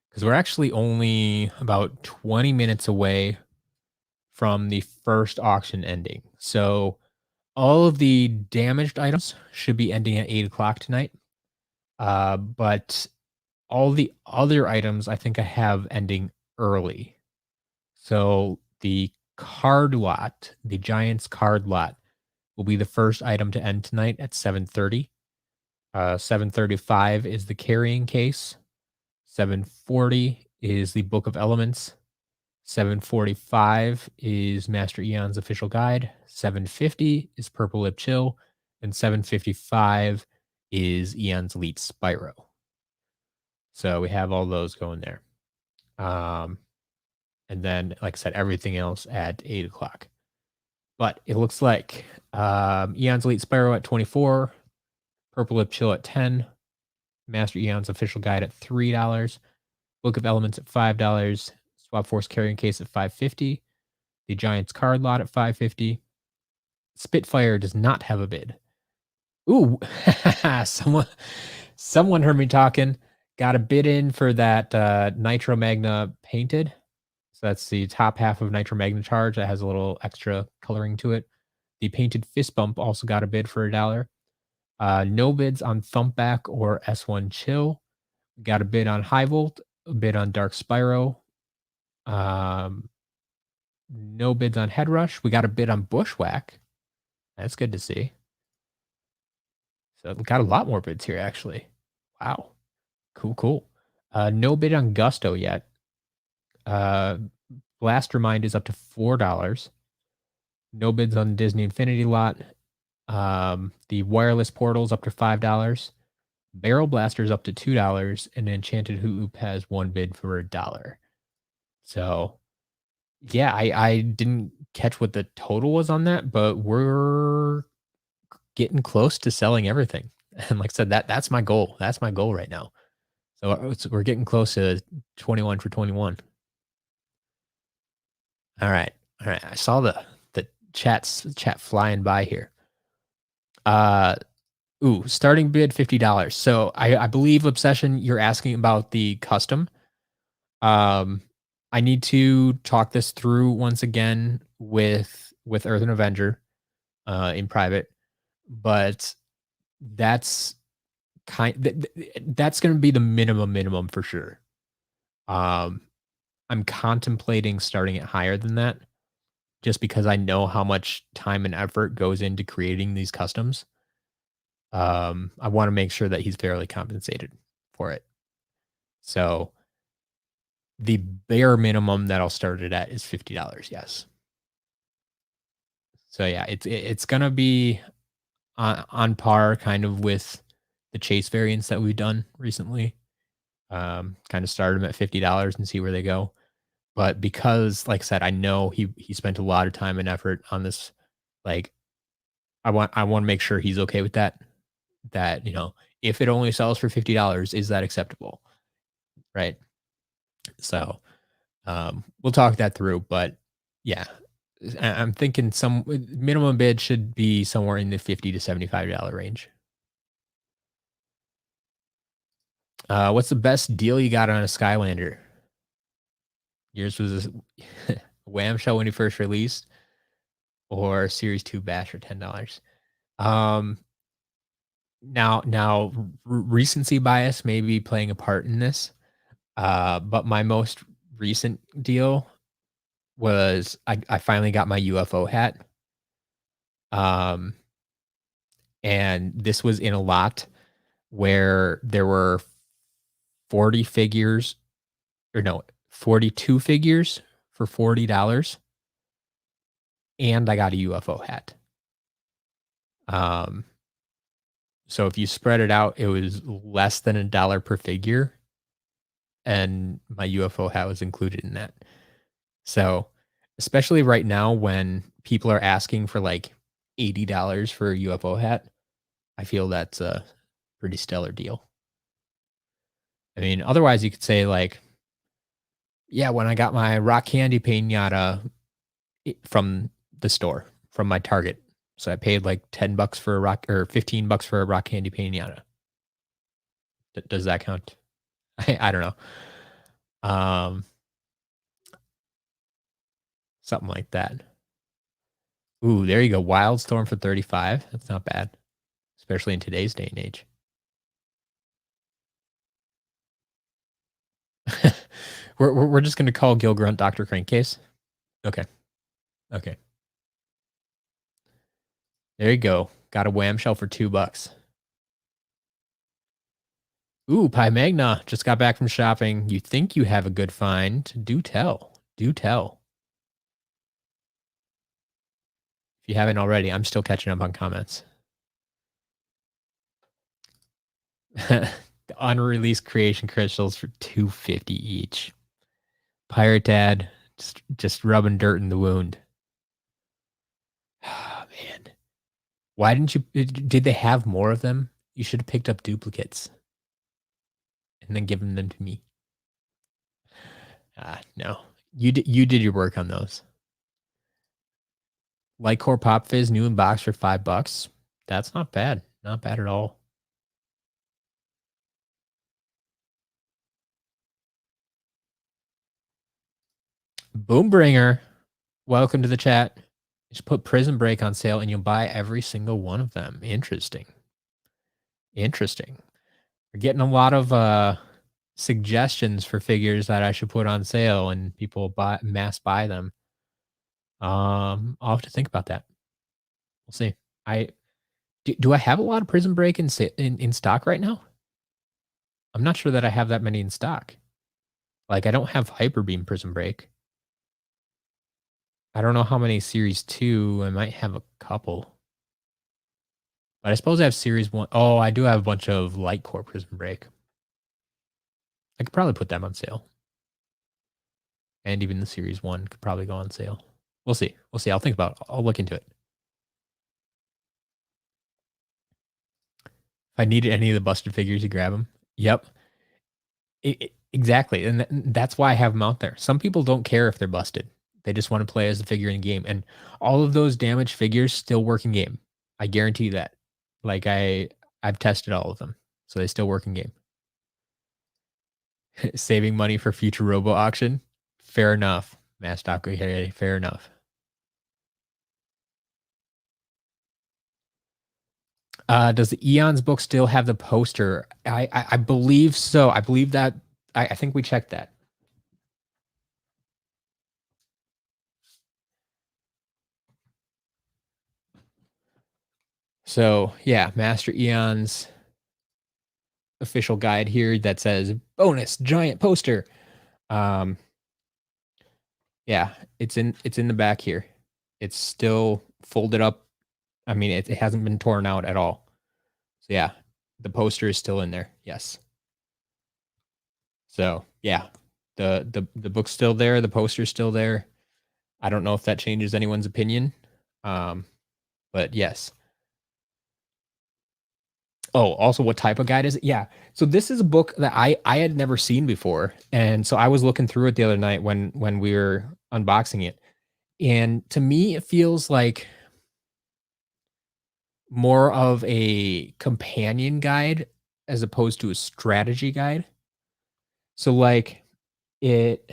Because we're actually only about 20 minutes away from the first auction ending. So all of the damaged items should be ending at 8 o'clock tonight. But all the other items I think I have ending early. So the card lot, the Giants card lot, will be the first item to end tonight at 7:30. 7:35 is the carrying case. 7:40 is the Book of Elements. 7:45 is Master Eon's official guide. 7:50 is Purple Lip Chill. And 7:55 is Eon's Elite Spyro. So we have all those going there. And then, like I said, everything else at 8 o'clock. But it looks like Eon's Elite Spyro at 24, Purple Lip Chill at 10, Master Eon's official guide at $3, Book of Elements at $5, Swap Force carrying case at $5.50, the Giants card lot at $5.50. Spitfire does not have a bid. Ooh, someone heard me talking. Got a bid in for that Nitro Magna painted. So that's the top half of Nitro Magna Charge that has a little extra coloring to it. The painted Fist Bump also got a bid for $1. No bids on Thumpback or S1 Chill. Got a bid on High Volt, a bid on Dark Spyro. No bids on Head Rush. We got a bid on Bushwhack. That's good to see. So we got a lot more bids here, actually. Wow. Cool. No bid on Gusto yet. Blastermind is up to $4. No bids on Disney Infinity lot. The wireless portal's up to $5. Barrel Blaster's up to $2, and Enchanted Hoop has one bid for $1. So yeah, I didn't catch what the total was on that, but we're getting close to selling everything. And like I said, that's my goal. That's my goal right now. So we're getting close to 21 for 21. All right. I saw the chat flying by here. Starting bid $50. So I believe Obsession, you're asking about the custom. I need to talk this through once again with Earthen Avenger in private, but that's that's going to be the minimum for sure. I'm contemplating starting it higher than that, just because I know how much time and effort goes into creating these customs. I want to make sure that he's fairly compensated for it. So the bare minimum that I'll start it at is $50. Yes. So yeah, it's gonna be on par kind of with the chase variants that we've done recently. Kind of start them at $50 and see where they go. But because, like I said, I know he spent a lot of time and effort on this. Like, I want to make sure he's okay with that. That, if it only sells for $50, is that acceptable? Right. So we'll talk that through. But yeah, I'm thinking some minimum bid should be somewhere in the $50 to $75 range. What's the best deal you got on a Skylander? Yours was a Wham Show when he first released, or Series 2 Bash for $10. Now recency bias may be playing a part in this. But my most recent deal was I finally got my UFO hat. Um, and this was in a lot where there were 40 figures, or no, 42 figures for $40, and I got a UFO hat. Um, so if you spread it out, it was less than $1 per figure, and my UFO hat was included in that. So, especially right now when people are asking for like $80 for a UFO hat, I feel that's a pretty stellar deal. I mean, otherwise you could say like, yeah, when I got my rock candy pinata from the store, from my Target. So I paid like $10 for a rock, or $15 for a rock candy pinata. Does that count? I don't know. Something like that. Ooh, there you go. Wildstorm for 35. That's not bad, especially in today's day and age. we're just gonna call Gil Grunt Dr. Crankcase. Okay. Okay. There you go. Got a wham shell for $2. Ooh, Pi Magna just got back from shopping. You think you have a good find? Do tell. Do tell. If you haven't already, I'm still catching up on comments. The unreleased creation crystals for $250 each. Pirate Dad just rubbing dirt in the wound. Oh, man. Why didn't you? Did they have more of them? You should have picked up duplicates and then given them to me. No. You did your work on those. Lightcore Pop Fizz new in box for $5. That's not bad. Not bad at all. Boombringer, welcome to the chat. Just put Prison Break on sale and you'll buy every single one of them. Interesting. Interesting. We're getting a lot of suggestions for figures that I should put on sale and people mass buy them. I'll have to think about that. We'll see. Do I have a lot of Prison Break in stock right now? I'm not sure that I have that many in stock. Like I don't have Hyper Beam Prison Break. I don't know how many Series 2. I might have a couple. But I suppose I have Series 1. Oh, I do have a bunch of Light Core Prison Break. I could probably put them on sale. And even the Series 1 could probably go on sale. We'll see. We'll see. I'll think about it. I'll look into it. If I needed any of the busted figures, you grab them. Yep. Exactly. And that's why I have them out there. Some people don't care if they're busted. They just want to play as the figure in game. And all of those damaged figures still work in game. I guarantee that. Like I've tested all of them. So they still work in game. Saving money for future robo auction. Fair enough. Mastock, fair enough. Does the Eons book still have the poster? I believe so. I believe that. I think we checked that. So yeah, Master Eons official guide here that says bonus giant poster. Yeah, it's in the back here. It's still folded up. I mean, it hasn't been torn out at all. So yeah, the poster is still in there. Yes. So yeah, the book's still there. The poster's still there. I don't know if that changes anyone's opinion. But yes. Oh, also what type of guide is it? Yeah. So this is a book that I had never seen before. And so I was looking through it the other night when we were unboxing it. And to me, it feels like more of a companion guide as opposed to a strategy guide. So like it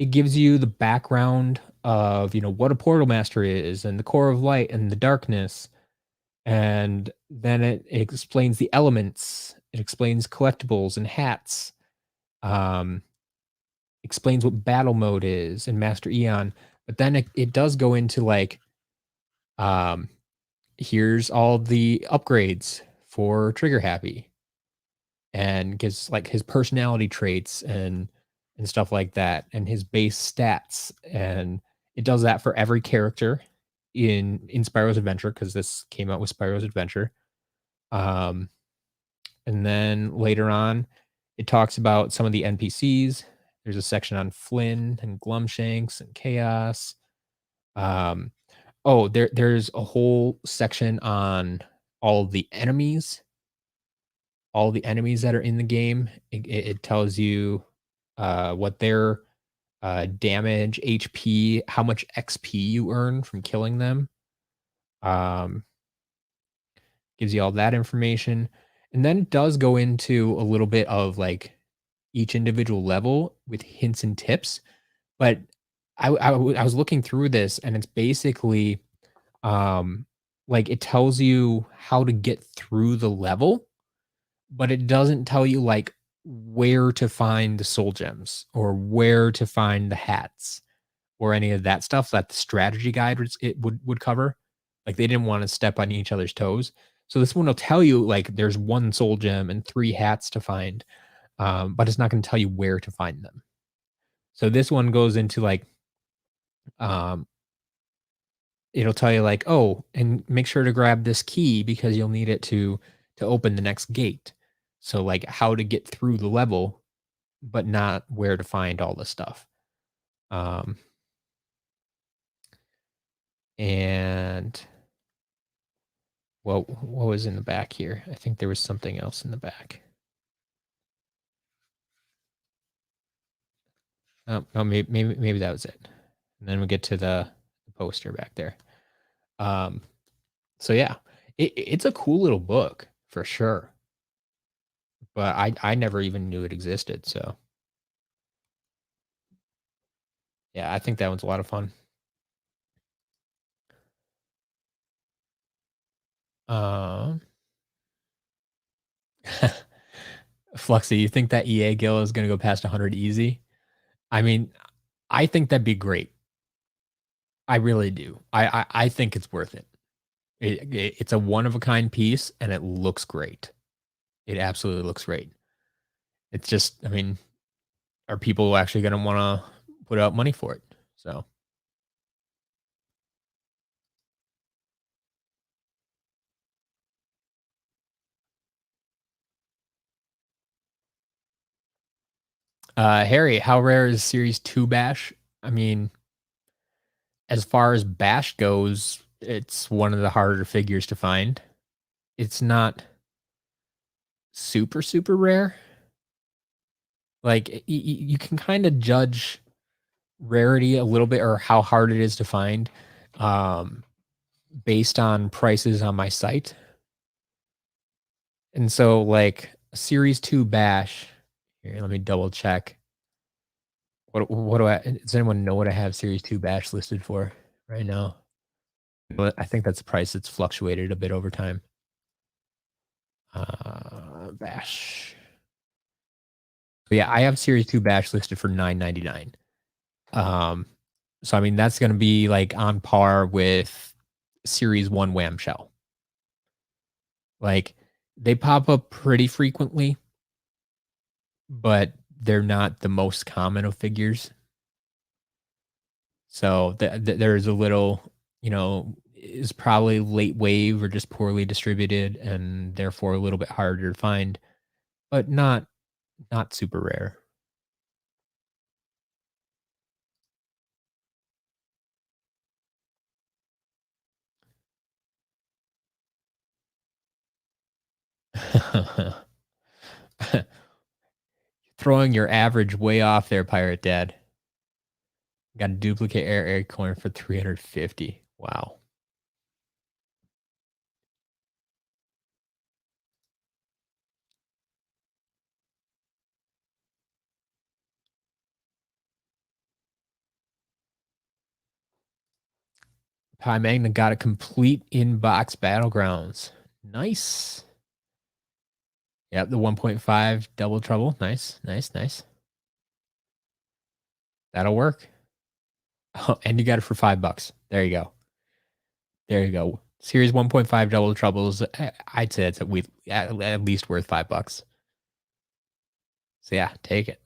gives you the background of, what a portal master is and the core of light and the darkness. And then it explains the elements. It explains collectibles and hats. explains what battle mode is in Master Eon, but then it does go into like, um, here's all the upgrades for Trigger Happy, and gives like his personality traits and stuff like that, and his base stats, and it does that for every character in Spyro's Adventure because this came out with Spyro's Adventure. Um, and then later on, it talks about some of the NPCs. There's a section on Flynn and Glumshanks and Chaos. Um, oh, there's a whole section on all the enemies, all the enemies that are in the game. It tells you what their damage, HP, how much XP you earn from killing them. Um, gives you all that information. And then it does go into a little bit of like each individual level with hints and tips. But I was looking through this and it's basically like it tells you how to get through the level, but it doesn't tell you like where to find the soul gems or where to find the hats or any of that stuff that the strategy guide would cover. Like they didn't want to step on each other's toes. So this one will tell you like there's one soul gem and three hats to find, but it's not going to tell you where to find them. So this one goes into like, um, it'll tell you like, oh, and make sure to grab this key because you'll need it to open the next gate. So like how to get through the level, but not where to find all the stuff. Um, and well, what was in the back here? I think there was something else in the back. Oh, no, maybe that was it. And then we get to the poster back there. Um, so yeah, it's a cool little book for sure. But I never even knew it existed. So yeah, I think that one's a lot of fun. Um, Fluxy, you think that EA Gill is going to go past 100 easy? I mean, I think that'd be great. I really do. I think it's worth it. It's a one of a kind piece, and it looks great. It absolutely looks great. It's just, I mean, are people actually going to want to put out money for it? So, Harry, how rare is Series 2 Bash? I mean, as far as Bash goes, it's one of the harder figures to find. It's not super, super rare. Like, you can kind of judge rarity a little bit or how hard it is to find, um, based on prices on my site. And so, like, Series 2 Bash, here, let me double check. What do I does anyone know what I have Series 2 Bash listed for right now? But I think that's a price that's fluctuated a bit over time. Bash. But yeah, I have Series 2 Bash listed for $9.99. So I mean that's gonna be like on par with Series 1 Wham Shell. Like they pop up pretty frequently, but they're not the most common of figures. So there's a little, is probably late wave or just poorly distributed and therefore a little bit harder to find, but not super rare. Throwing your average way off there, Pirate Dad. Got a duplicate air coin for 350. Wow. Pi Magna got a complete in-box Battlegrounds. Nice. Yep, the 1.5 Double Trouble. Nice, nice, nice. That'll work. Oh, and you got it for $5. There you go. There you go. Series 1.5 Double Troubles. I'd say it's at least worth $5. So yeah, take it.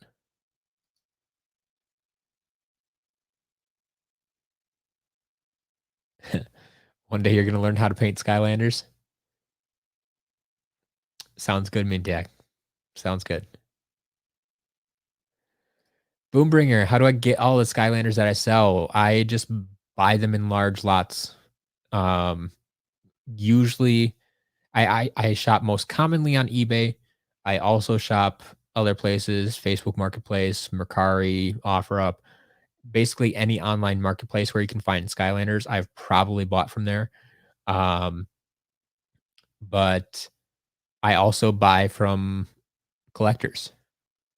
One day you're gonna learn how to paint Skylanders. Sounds good, Mintak. Sounds good. Boombringer, how do I get all the Skylanders that I sell? I just buy them in large lots. Um, Usually, I shop most commonly on eBay. I also shop other places, Facebook Marketplace, Mercari, OfferUp, basically any online marketplace where you can find Skylanders. I've probably bought from there. Um, but I also buy from collectors.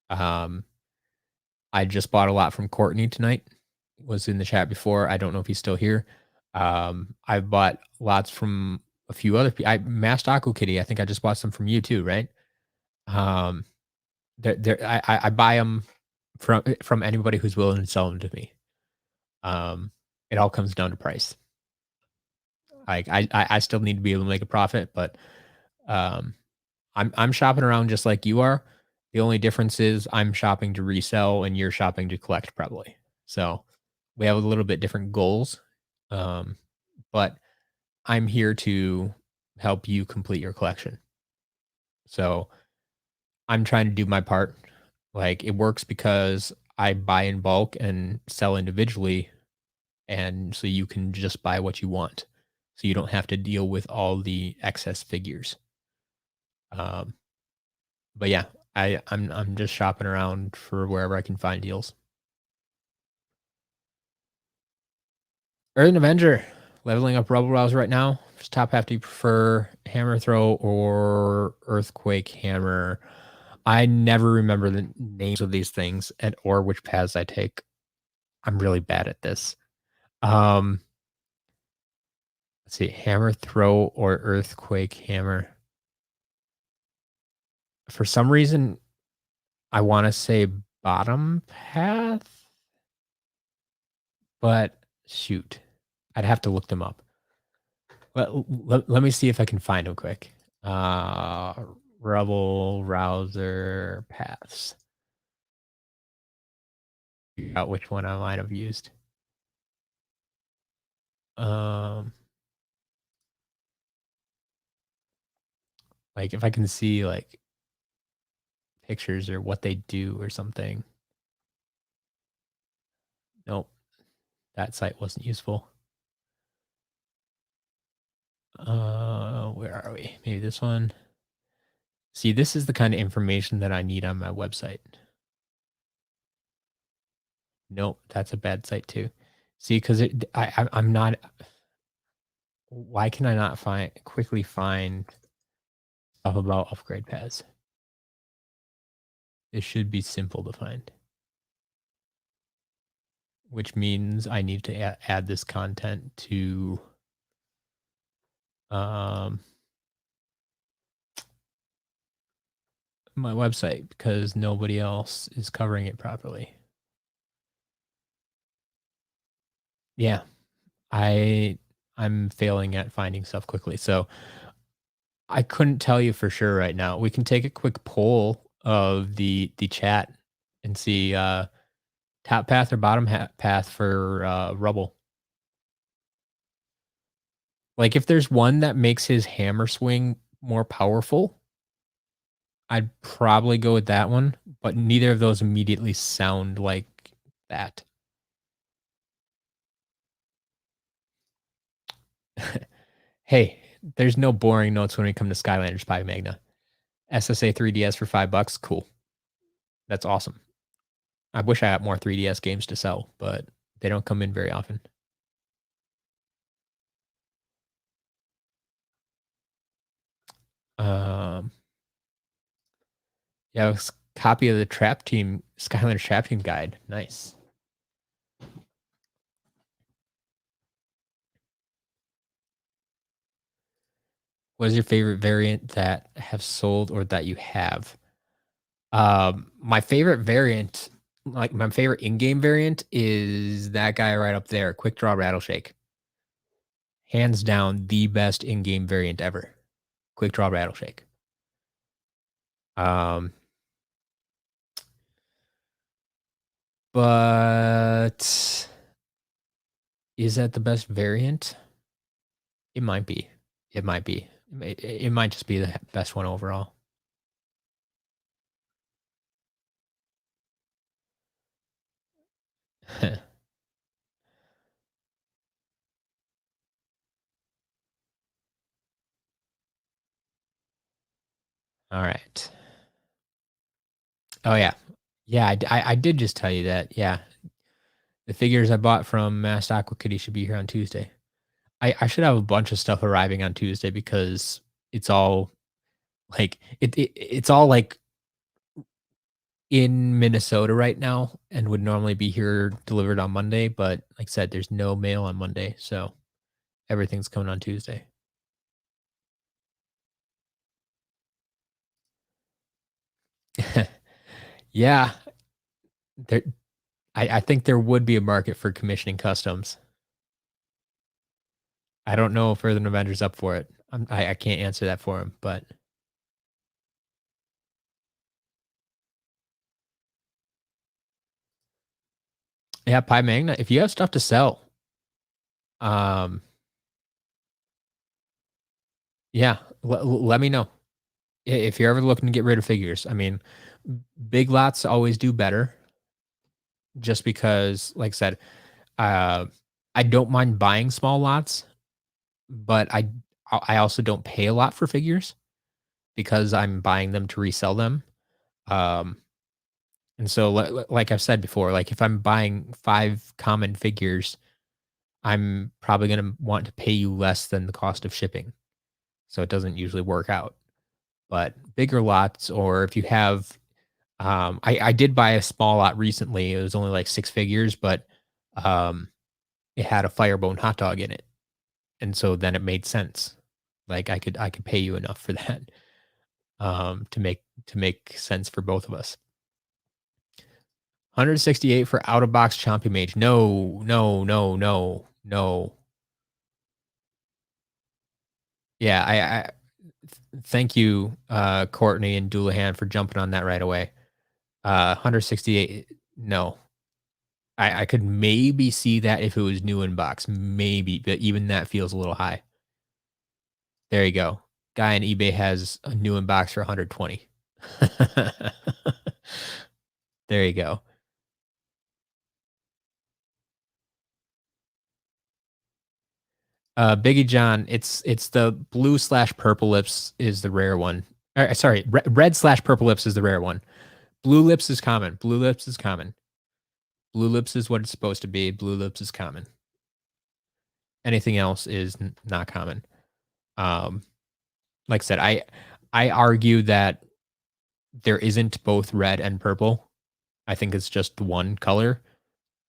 Um, I just bought a lot from Courtney tonight. Was in the chat before. I don't know if he's still here. I've bought lots from a few other people. I Masked Aqua Kitty. I think I just bought some from you too, right? Um, I buy them from anybody who's willing to sell them to me. It all comes down to price. Like I still need to be able to make a profit, but um, I'm shopping around just like you are. The only difference is I'm shopping to resell and you're shopping to collect probably. So we have a little bit different goals. Um, but I'm here to help you complete your collection. So I'm trying to do my part. Like it works because I buy in bulk and sell individually. And so you can just buy what you want. So you don't have to deal with all the excess figures. Um, but yeah, I'm just shopping around for wherever I can find deals. Earthen Avenger, leveling up Rubble Rouse right now. Just top half, do you prefer Hammer Throw or Earthquake Hammer? I never remember the names of these things and or which paths I take. I'm really bad at this. Um, let's see, Hammer Throw or Earthquake Hammer. For some reason, I want to say bottom path, but shoot, I'd have to look them up. Let me see if I can find them quick. Uh, Rubble Rouser paths. Figure out which one I might have used. Like if I can see like pictures or what they do or something. Nope, that site wasn't useful. Where are we? Maybe this one. See, this is the kind of information that I need on my website. Nope, that's a bad site too. See, because I'm not. Why can I not quickly find stuff about upgrade paths? It should be simple to find, which means I need to add this content to my website because nobody else is covering it properly. Yeah, I'm failing at finding stuff quickly. So I couldn't tell you for sure right now. We can take a quick poll of the chat and see top path or bottom path for Rubble. Like if there's one that makes his hammer swing more powerful, I'd probably go with that one, but neither of those immediately sound like that. Hey, there's no boring notes when we come to Skylanders Pi Magna. SSA 3DS for $5. Cool. That's awesome. I wish I had more 3DS games to sell, but they don't come in very often. Yeah, a copy of the Trap Team Skylanders Trap Team guide. Nice. What is your favorite variant that have sold or that you have? My favorite variant, like, my favorite in-game variant is that guy right up there, Quick Draw Rattleshake. Hands down, the best in-game variant ever. Quick Draw Rattleshake. Um, but is that the best variant? It might be. It might be. It might just be the best one overall. All right. Oh yeah, yeah. I did just tell you that. Yeah, the figures I bought from Mass Aqua Kitty should be here on Tuesday. I should have a bunch of stuff arriving on Tuesday because it's all it's all like in Minnesota right now and would normally be here delivered on Monday, but like I said, there's no mail on Monday, so everything's coming on Tuesday. Yeah, there. I think there would be a market for commissioning customs. I don't know if Earthen Avenger's up for it. I can't answer that for him, but yeah, Pi Magna. If you have stuff to sell, um, yeah, let me know if you're ever looking to get rid of figures. I mean, big lots always do better, just because, like I said, uh, I don't mind buying small lots, but I also don't pay a lot for figures because I'm buying them to resell them. Um, and so, like I've said before, like if I'm buying 5 common figures, I'm probably gonna want to pay you less than the cost of shipping, so it doesn't usually work out. But bigger lots, or if you have, I did buy a small lot recently. It was only like 6 figures, but um, it had a Firebone hot dog in it, and so then it made sense. Like I could pay you enough for that to make sense for both of us. 168 for out of box Chompy Mage. No, no, no, no, no. Yeah, I thank you, Courtney and Doulahan for jumping on that right away. 168, no. I could maybe see that if it was new in box, maybe, but even that feels a little high. There you go. Guy on eBay has a new in box for 120. There you go. Biggie John, it's the blue slash purple lips is the rare one. Sorry, red slash purple lips is the rare one. Blue lips is common. Blue lips is common. Blue lips is what it's supposed to be. Blue lips is common. Anything else is not common. Um, like I said, I argue that there isn't both red and purple. I think it's just one color,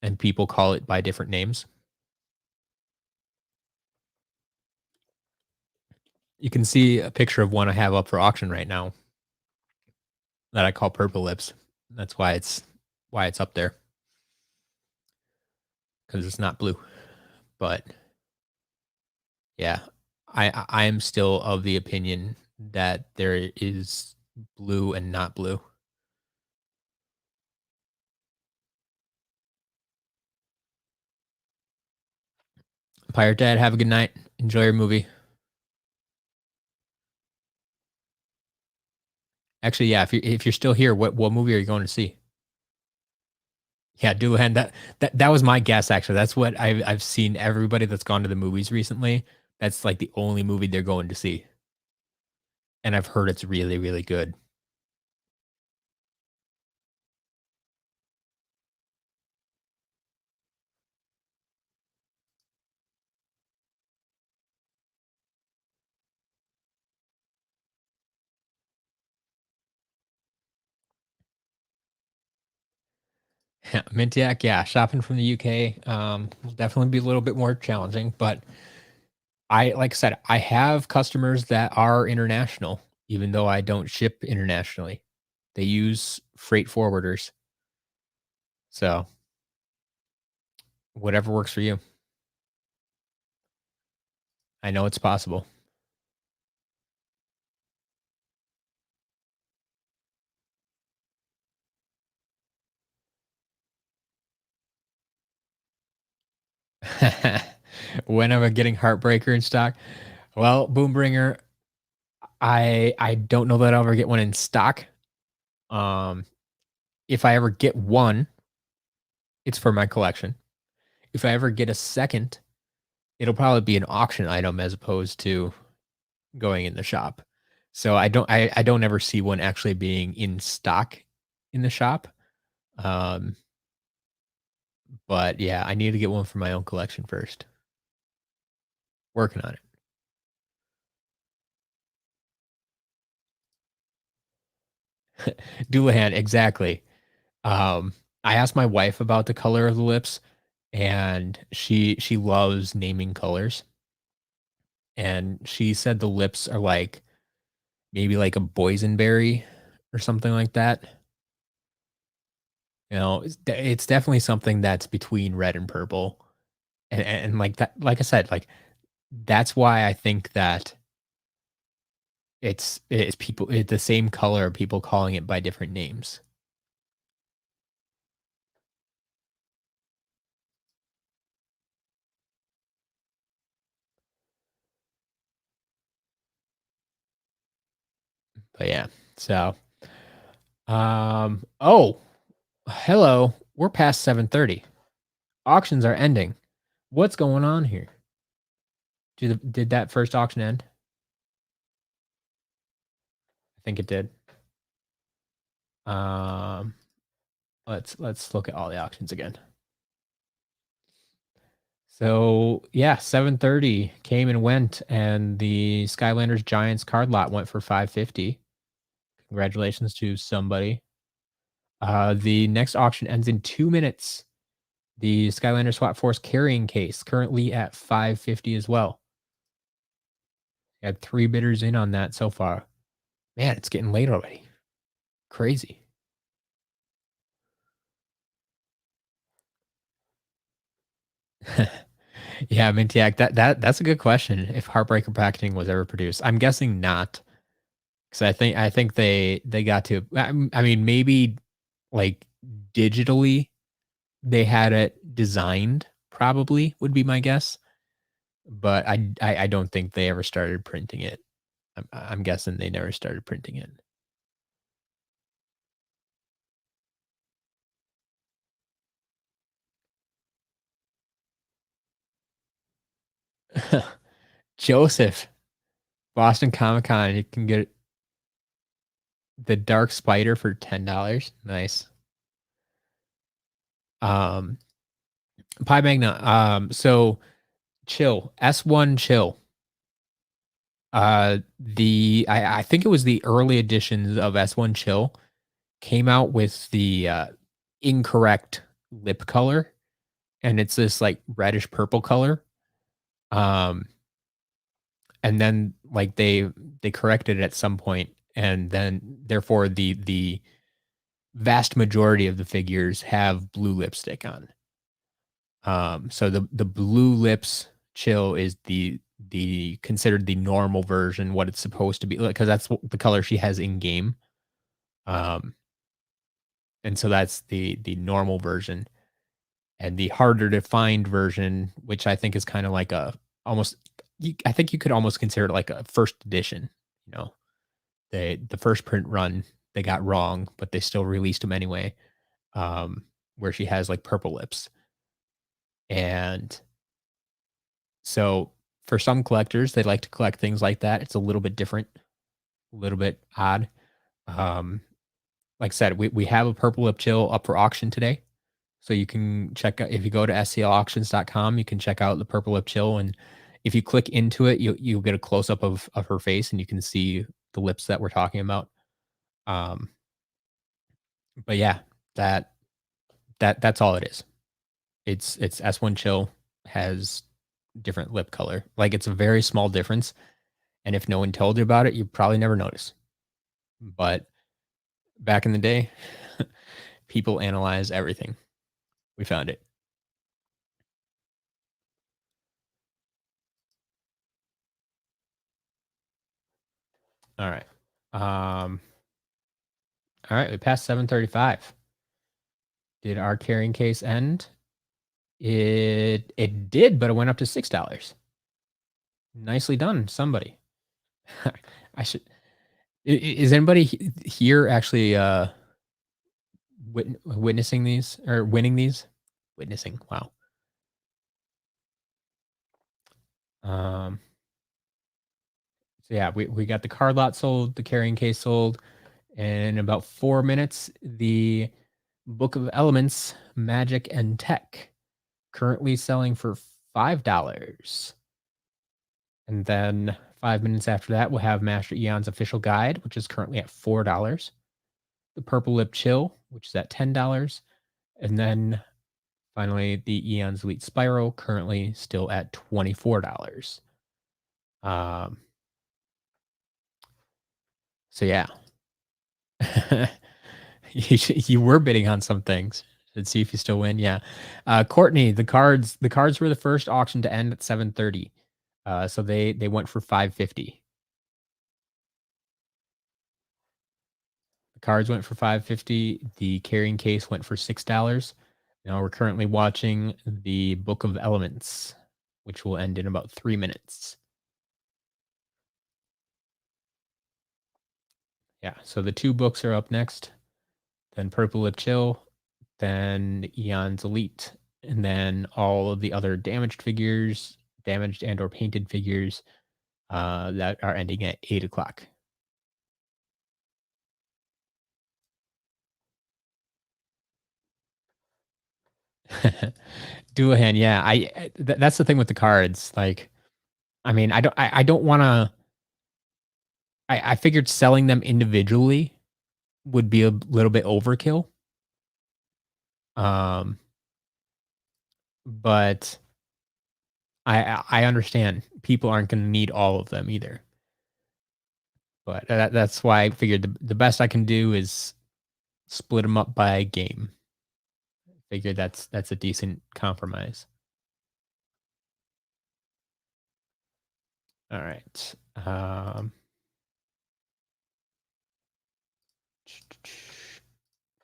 and people call it by different names. You can see a picture of one I have up for auction right now that I call purple lips. That's why it's up there, because it's not blue. But yeah, I am still of the opinion that there is blue and not blue. Pirate Dad, have a good night. Enjoy your movie. Actually, yeah, if you're still here, what movie are you going to see? Yeah, Doulahan. That was my guess. Actually, that's what I've seen. Everybody that's gone to the movies recently, that's like the only movie they're going to see, and I've heard it's really really good. Yeah, Mintiac, yeah, shopping from the UK will definitely be a little bit more challenging, but like I said, I have customers that are international, even though I don't ship internationally. They use freight forwarders. So, whatever works for you. I know it's possible. When am I getting Heartbreaker in stock? Well, Boombringer, I don't know that I'll ever get one in stock. Um, if I ever get one, it's for my collection. If I ever get a second, it'll probably be an auction item as opposed to going in the shop. So I don't ever see one actually being in stock in the shop. Um, but yeah, I need to get one for my own collection first. Working on it. Doulahan, exactly. Um, I asked my wife about the color of the lips, and she loves naming colors, and she said the lips are like maybe like a boysenberry or something like that. You know, it's definitely something that's between red and purple, and like that, like I said, like that's why I think that it's the same color, people calling it by different names. But yeah, so oh, hello, we're past 7:30. Auctions are ending. What's going on here? Did that first auction end? I think it did. Um, let's look at all the auctions again. So yeah, 7:30 came and went, and the Skylanders Giants card lot went for 550. Congratulations to somebody. The next auction ends in 2 minutes. The Skylander SWAT Force carrying case currently at 550 as well. Had three bidders in on that so far. Man, it's getting late already. Crazy. Yeah, Mintiac, that's a good question. If Heartbreaker packaging was ever produced, I'm guessing not, because I think they got to. I mean, maybe like digitally they had it designed. Probably would be my guess, but I don't think they ever started printing it. I'm guessing they never started printing it. Joseph, Boston Comic Con, you can get the Dark Spider for $10. Nice. Um, Pi Magna. So chill. S1 chill. I think it was the early editions of S1 Chill came out with the incorrect lip color, and it's this like reddish purple color. Um, and then like they corrected it at some point, and then therefore the vast majority of the figures have blue lipstick on. So the blue lips chill is the considered the normal version, what it's supposed to be, because that's the color she has in game. Um, and so that's the normal version, and the harder to find version, which I think is kind of like a almost. I think you could almost consider it like a first edition. You know, the first print run they got wrong, but they still released them anyway. Where she has like purple lips, and so for some collectors, they like to collect things like that. It's a little bit different, a little bit odd. Um, like I said, we have a purple lip chill up for auction today. So you can check out if you go to sclauctions.com, you can check out the purple lip chill. And if you click into it, you'll get a close up of her face and you can see the lips that we're talking about. Um, but yeah, that that's all it is. It's S1 chill has different lip color. Like it's a very small difference. And if no one told you about it, you probably never notice. But back in the day, people analyze everything. We found it. All right. Um, all right, we passed 7:35. Did our carrying case end? It did, but it went up to $6. Nicely done, somebody. I should. Is anybody here actually witnessing these or winning these? Witnessing. Wow. Um. So yeah, we got the card lot sold, the carrying case sold, and in about 4 minutes, the Book of Elements, Magic and Tech, currently selling for $5. And then 5 minutes after that, we'll have Master Eon's official guide, which is currently at $4. The Purple Lip Chill, which is at $10. And then finally, the Eons Elite Spyro, currently still at $24. Um, so yeah. You were bidding on some things. Let's see if you still win. Yeah. Courtney, the cards were the first auction to end at 7:30. So they went for 550. The cards went for 550. The carrying case went for $6. Now we're currently watching the Book of Elements, which will end in about 3 minutes. Yeah. So the two books are up next. Then Purple Lip Chill, then Eon's Elite, and then all of the other damaged and or painted figures that are ending at 8 o'clock. Duahan, yeah. That's the thing with the cards. Like, I mean, I don't want to. I figured selling them individually would be a little bit overkill. Um, but I understand people aren't going to need all of them either. But that's why I figured the best I can do is split them up by game. Figured that's a decent compromise. All right.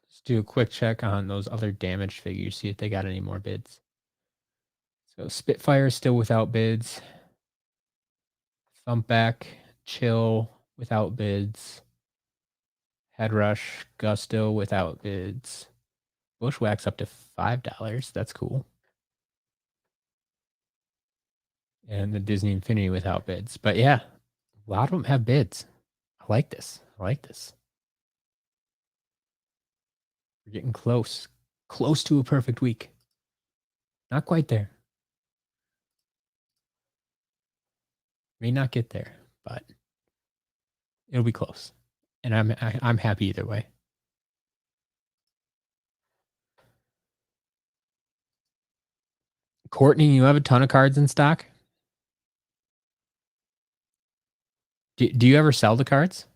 Let's do a quick check on those other damaged figures, see if they got any more bids. So Spitfire still without bids. Thumpback, Chill without bids. Headrush, Gusto without bids. Bushwhack's up to $5. That's cool. And the Disney Infinity without bids. But yeah, a lot of them have bids. I like this. I like this. We're getting close. Close to a perfect week. Not quite there. May not get there, but it'll be close. And I'm happy either way. Courtney, you have a ton of cards in stock. Do you ever sell the cards?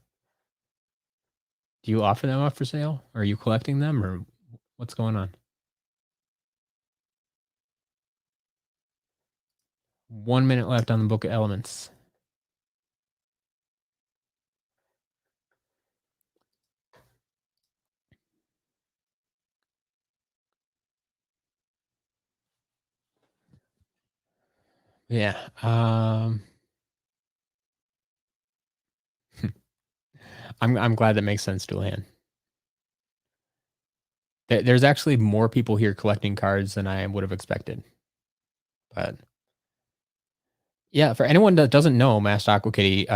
Do you offer them up for sale? Or are you collecting them, or what's going on? 1 minute left on the Book of Elements. Yeah. I'm glad that makes sense, Julian. There's actually more people here collecting cards than I would have expected. But yeah, for anyone that doesn't know, Master Aqua Kitty,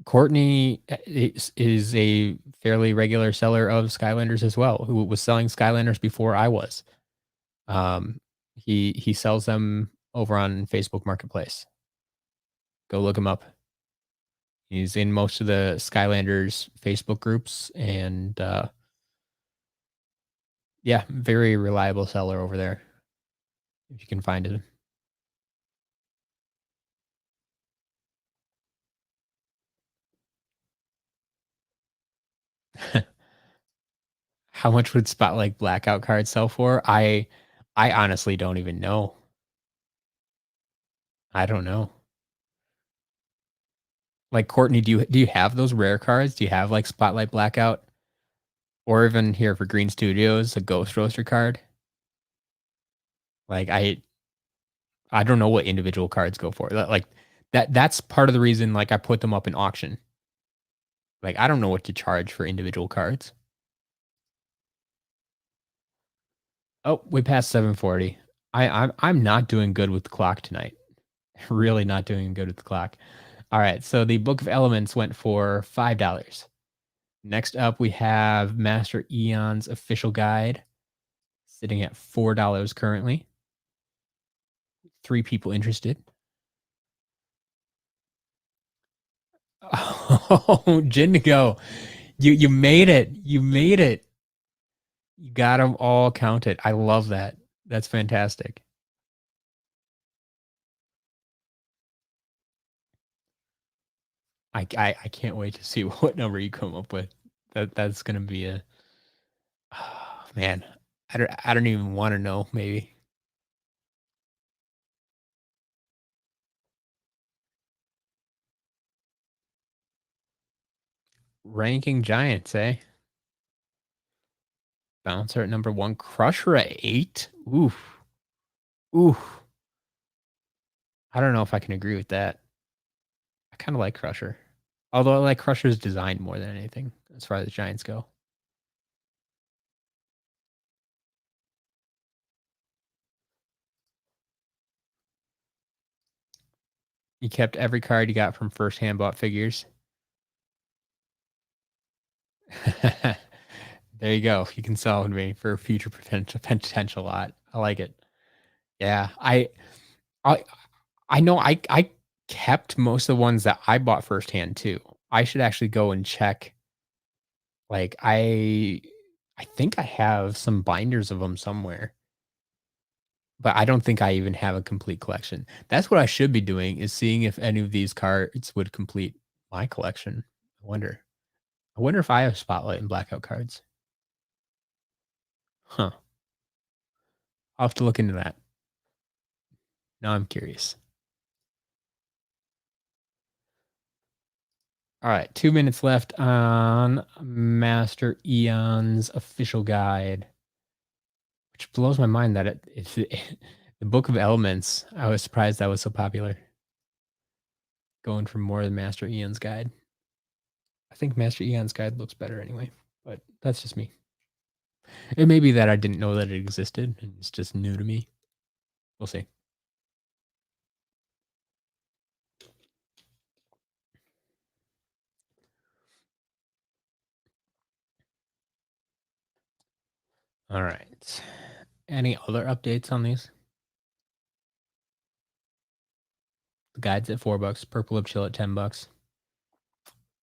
Courtney is a fairly regular seller of Skylanders as well, who was selling Skylanders before I was. He sells them over on Facebook Marketplace. Go look him up. He's in most of the Skylanders Facebook groups, and yeah, very reliable seller over there. If you can find it. How much would Spotlight Blackout cards sell for? I honestly don't even know. I don't know. Like, Courtney, do you have those rare cards? Do you have, like, Spotlight Blackout? Or even here for Green Studios, a Ghost Roaster card? Like, I don't know what individual cards go for. Like, that's part of the reason, like, I put them up in auction. Like, I don't know what to charge for individual cards. Oh, we passed 7:40. I'm not doing good with the clock tonight. Really not doing good with the clock. All right, so the Book of Elements went for $5. Next up, we have Master Eon's official guide, sitting at $4 currently. 3 people interested. Oh, Jingo, you made it. You made it. You got them all counted. I love that. That's fantastic. I can't wait to see what number you come up with. That's gonna be a oh, man. I don't even want to know. Maybe ranking giants, eh? Bouncer at number 1, Crusher at 8. Oof, oof. I don't know if I can agree with that. I kind of like Crusher, although I like Crusher's design more than anything as far as the giants go. You kept every card you got from first hand bought figures. There you go. You can sell with me for a future potential lot. I like it. Yeah, I I know I kept most of the ones that I bought firsthand too. I should actually go and check. Like I think I have some binders of them somewhere, but I don't think I even have a complete collection. That's what I should be doing is seeing if any of these cards would complete my collection. I wonder. I wonder if I have Spotlight and Blackout cards. Huh. I'll have to look into that. Now I'm curious. All right, 2 minutes left on Master Eon's official guide, which blows my mind that it's the Book of Elements. I was surprised that was so popular. Going for more than Master Eon's guide. I think Master Eon's guide looks better anyway, but that's just me. It may be that I didn't know that it existed and it's just new to me. We'll see. All right. Any other updates on these? The guide's at $4. Purple Lip Chill at $10.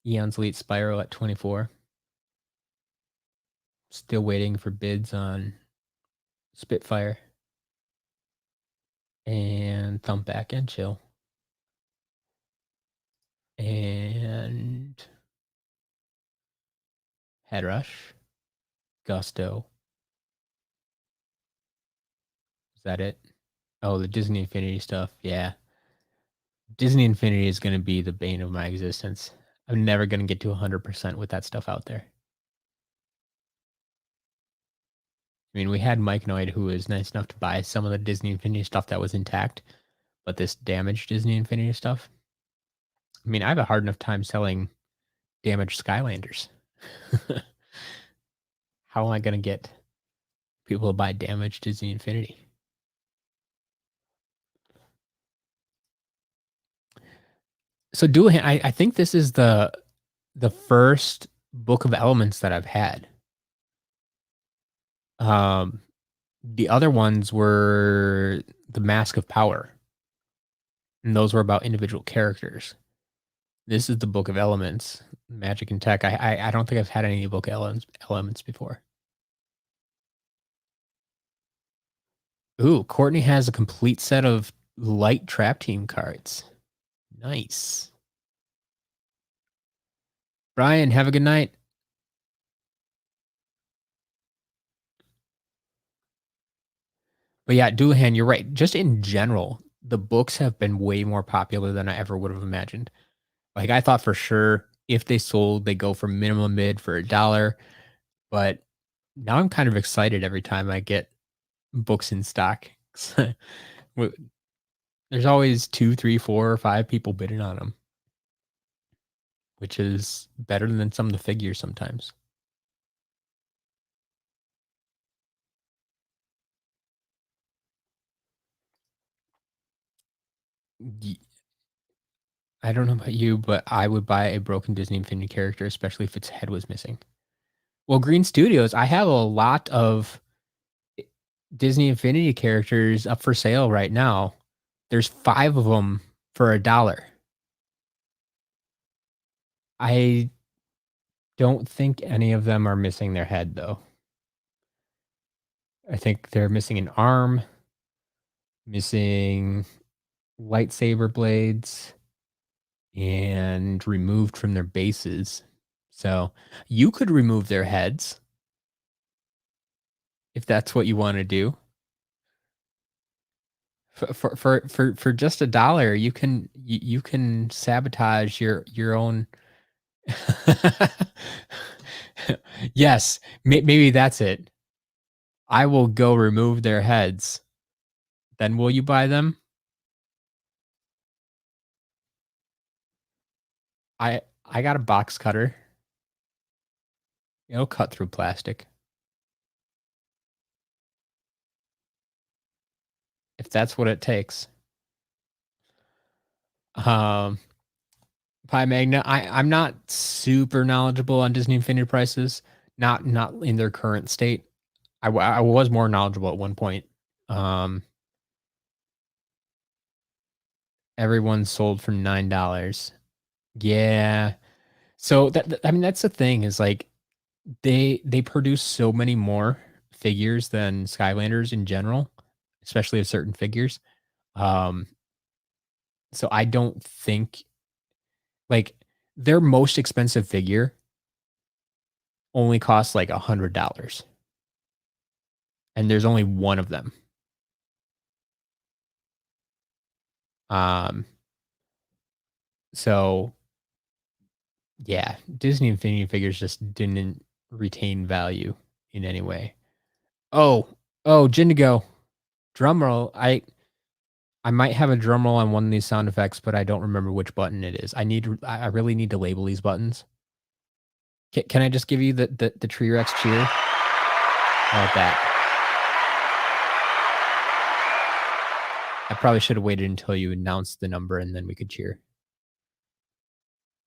Eon's Elite Spyro at 24. Still waiting for bids on Spitfire and Thumpback and Chill. And Head Rush, Gusto. Is that it? Oh, the Disney Infinity stuff. Yeah. Disney Infinity is going to be the bane of my existence. I'm never going to get to 100% with that stuff out there. I mean, we had Mike Noyd, who was nice enough to buy some of the Disney Infinity stuff that was intact, but this damaged Disney Infinity stuff. I mean, I have a hard enough time selling damaged Skylanders. How am I going to get people to buy damaged Disney Infinity? So Dual I think this is the first Book of Elements that I've had. Um, the other ones were the Mask of Power, and those were about individual characters. This is the Book of Elements, Magic and Tech. I don't think I've had any Book of Elements before. Ooh, Courtney has a complete set of light trap team cards. Nice. Brian, have a good night. But yeah, Dullahan, you're right. Just in general, the books have been way more popular than I ever would have imagined. Like, I thought for sure if they sold, they go for minimum mid for $1, but now I'm kind of excited every time I get books in stock. W There's always 2, 3, 4, or 5 people bidding on them, which is better than some of the figures sometimes. Ye I don't know about you, but I would buy a broken Disney Infinity character, especially if its head was missing. Well, Green Studios, I have a lot of Disney Infinity characters up for sale right now. There's 5 of them for $1. I don't think any of them are missing their head, though. I think they're missing an arm, missing lightsaber blades, and removed from their bases. So, you could remove their heads if that's what you wanna do. For just $1, you can sabotage your own. Yes, maybe that's it. I will go remove their heads. Then will you buy them? I got a box cutter. It'll cut through plastic. If that's what it takes. Um, Pi Magna, I'm not super knowledgeable on Disney Infinity prices, not in their current state. I was more knowledgeable at one point. Um, Everyone sold for $9. Yeah. So I mean, that's the thing is like they produce so many more figures than Skylanders in general, especially of certain figures. Um, so I don't think like their most expensive figure only costs like $100, and there's only one of them. Um, so yeah, Disney Infinity figures just didn't retain value in any way. Oh, oh, Jindigo. Drum roll. I might have a drum roll on one of these sound effects, but I don't remember which button it is. I really need to label these buttons. Can I just give you the Tree Rex cheer? How about that? I probably should have waited until you announced the number and then we could cheer.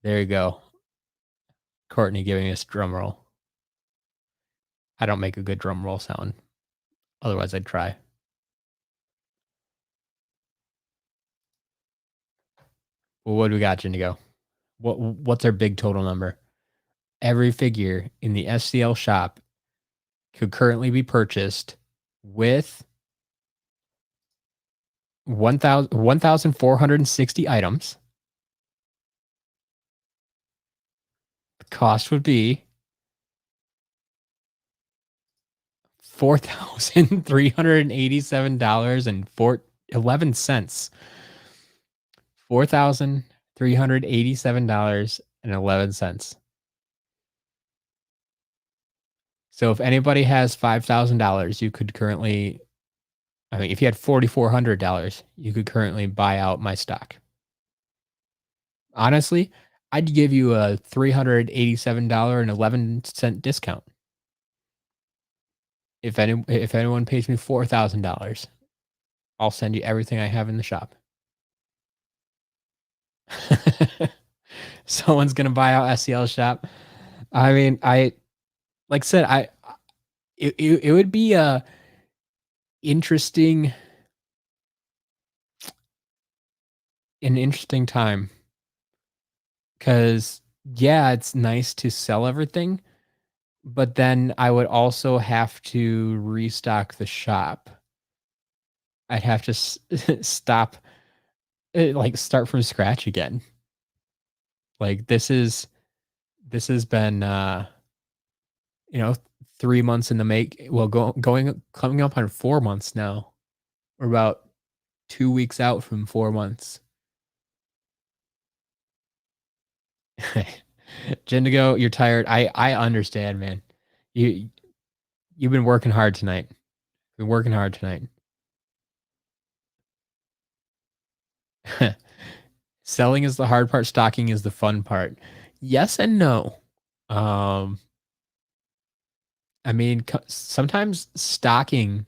There you go. Courtney giving us drum roll. I don't make a good drum roll sound. Otherwise, I'd try. Well, what do we got, Jindigo? What's our big total number? Every figure in the SCL shop could currently be purchased with 1,460 items. The cost would be $4,387 and 11 cents. $4,387.11. So if anybody has $5,000, you could currently, I mean, if you had $4,400, you could currently buy out my stock. Honestly, I'd give you a $387.11 discount. If anyone pays me $4,000, I'll send you everything I have in the shop. Someone's gonna buy out SCL shop. I mean, like I said, it would be a interesting an interesting time because yeah, it's nice to sell everything, but then I would also have to restock the shop. I'd have to stop, like start from scratch again. Like this has been you know 3 months in the make. Well, going coming up on 4 months now. We're about 2 weeks out from 4 months. Jindigo, you're tired. I understand, man. You you've been working hard tonight. Been working hard tonight. Selling is the hard part, stocking is the fun part. Yes and no. Um, I mean, sometimes stocking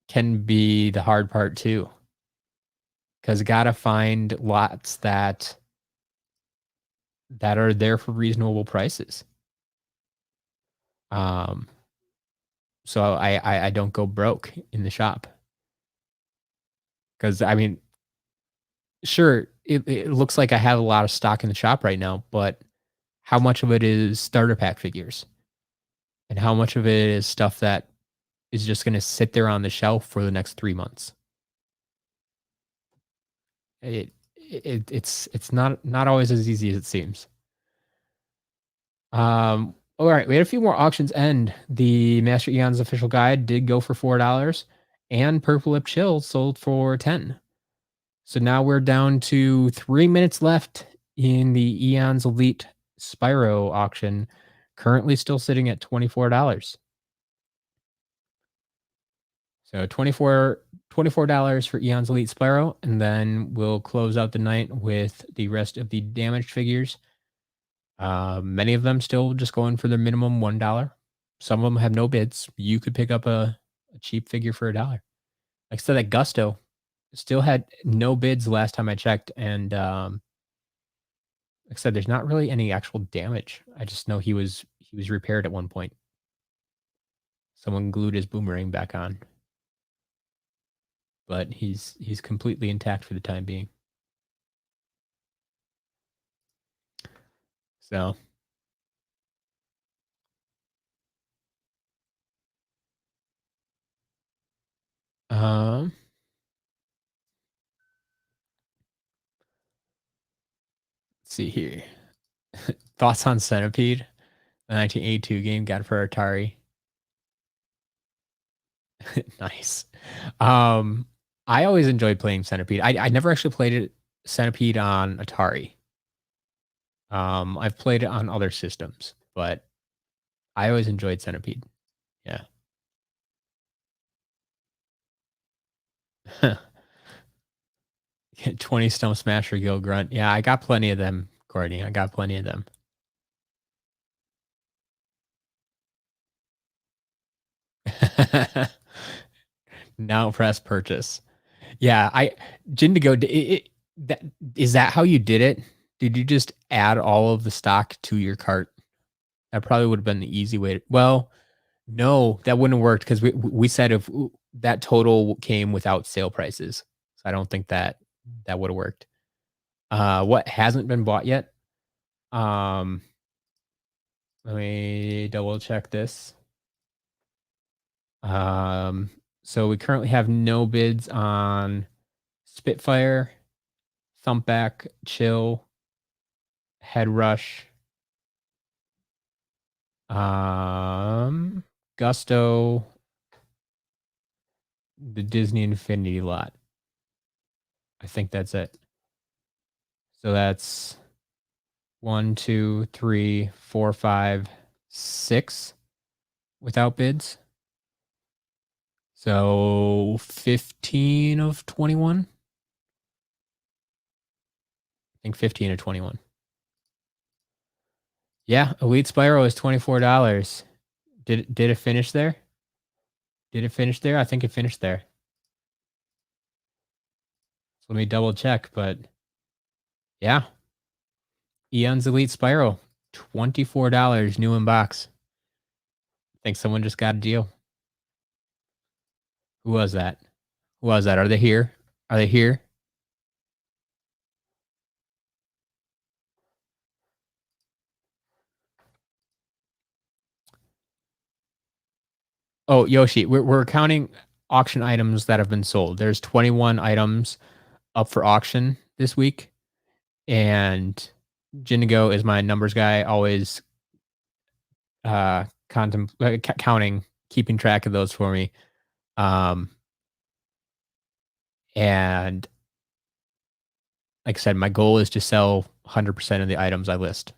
can be the hard part too, because gotta find lots that are there for reasonable prices. Um, so I don't go broke in the shop because I mean, sure, it looks like I have a lot of stock in the shop right now, but how much of it is starter pack figures, and how much of it is stuff that is just going to sit there on the shelf for the next 3 months? It's not always as easy as it seems. All right, we had a few more auctions end. The Master Eons official guide did go for $4, and Purple Lip Chill sold for 10. So now we're down to 3 minutes left in the Eons Elite Spyro auction, currently still sitting at $24. So $24 for Eons Elite Spyro, and then we'll close out the night with the rest of the damaged figures. Many of them still just going for their minimum $1. Some of them have no bids. You could pick up a cheap figure for $1. Like I said, that Gusto still had no bids last time I checked, and like I said, there's not really any actual damage. I just know he was repaired at one point. Someone glued his boomerang back on, but he's completely intact for the time being. So, um, let's see here. Thoughts on Centipede, the 1982 game, got for Atari. Nice. Um, I always enjoyed playing Centipede. I never actually played it Centipede on Atari. I've played it on other systems, but I always enjoyed Centipede. Yeah. 20 Stump Smasher Gill Grunt. Yeah, I got plenty of them, Courtney. I got plenty of them. Now press purchase. Yeah, Jindigo, that is that how you did it? Did you just add all of the stock to your cart? That probably would have been the easy way to, well, no, that wouldn't have worked because we said if that total came without sale prices. So I don't think that would have worked. What hasn't been bought yet? Um, Let me double check this. Um, so we currently have no bids on Spitfire, Thumpback, Chill, Head Rush, Gusto, the Disney Infinity lot. I think that's it. So that's 1, 2, 3, 4, 5, 6 without bids. So 15 of 21. I think 15 of 21. Yeah, Elite Spyro is $24. Did it finish there? Did it finish there? I think it finished there. So let me double check, but yeah. Eon's Elite Spyro, $24, new in box. I think someone just got a deal. Who was that? Who was that? Are they here? Are they here? Oh, Yoshi, we're counting auction items that have been sold. There's 21 items up for auction this week, and Jinigo is my numbers guy, always counting, keeping track of those for me. Um, And like I said, my goal is to sell 100% of the items I list.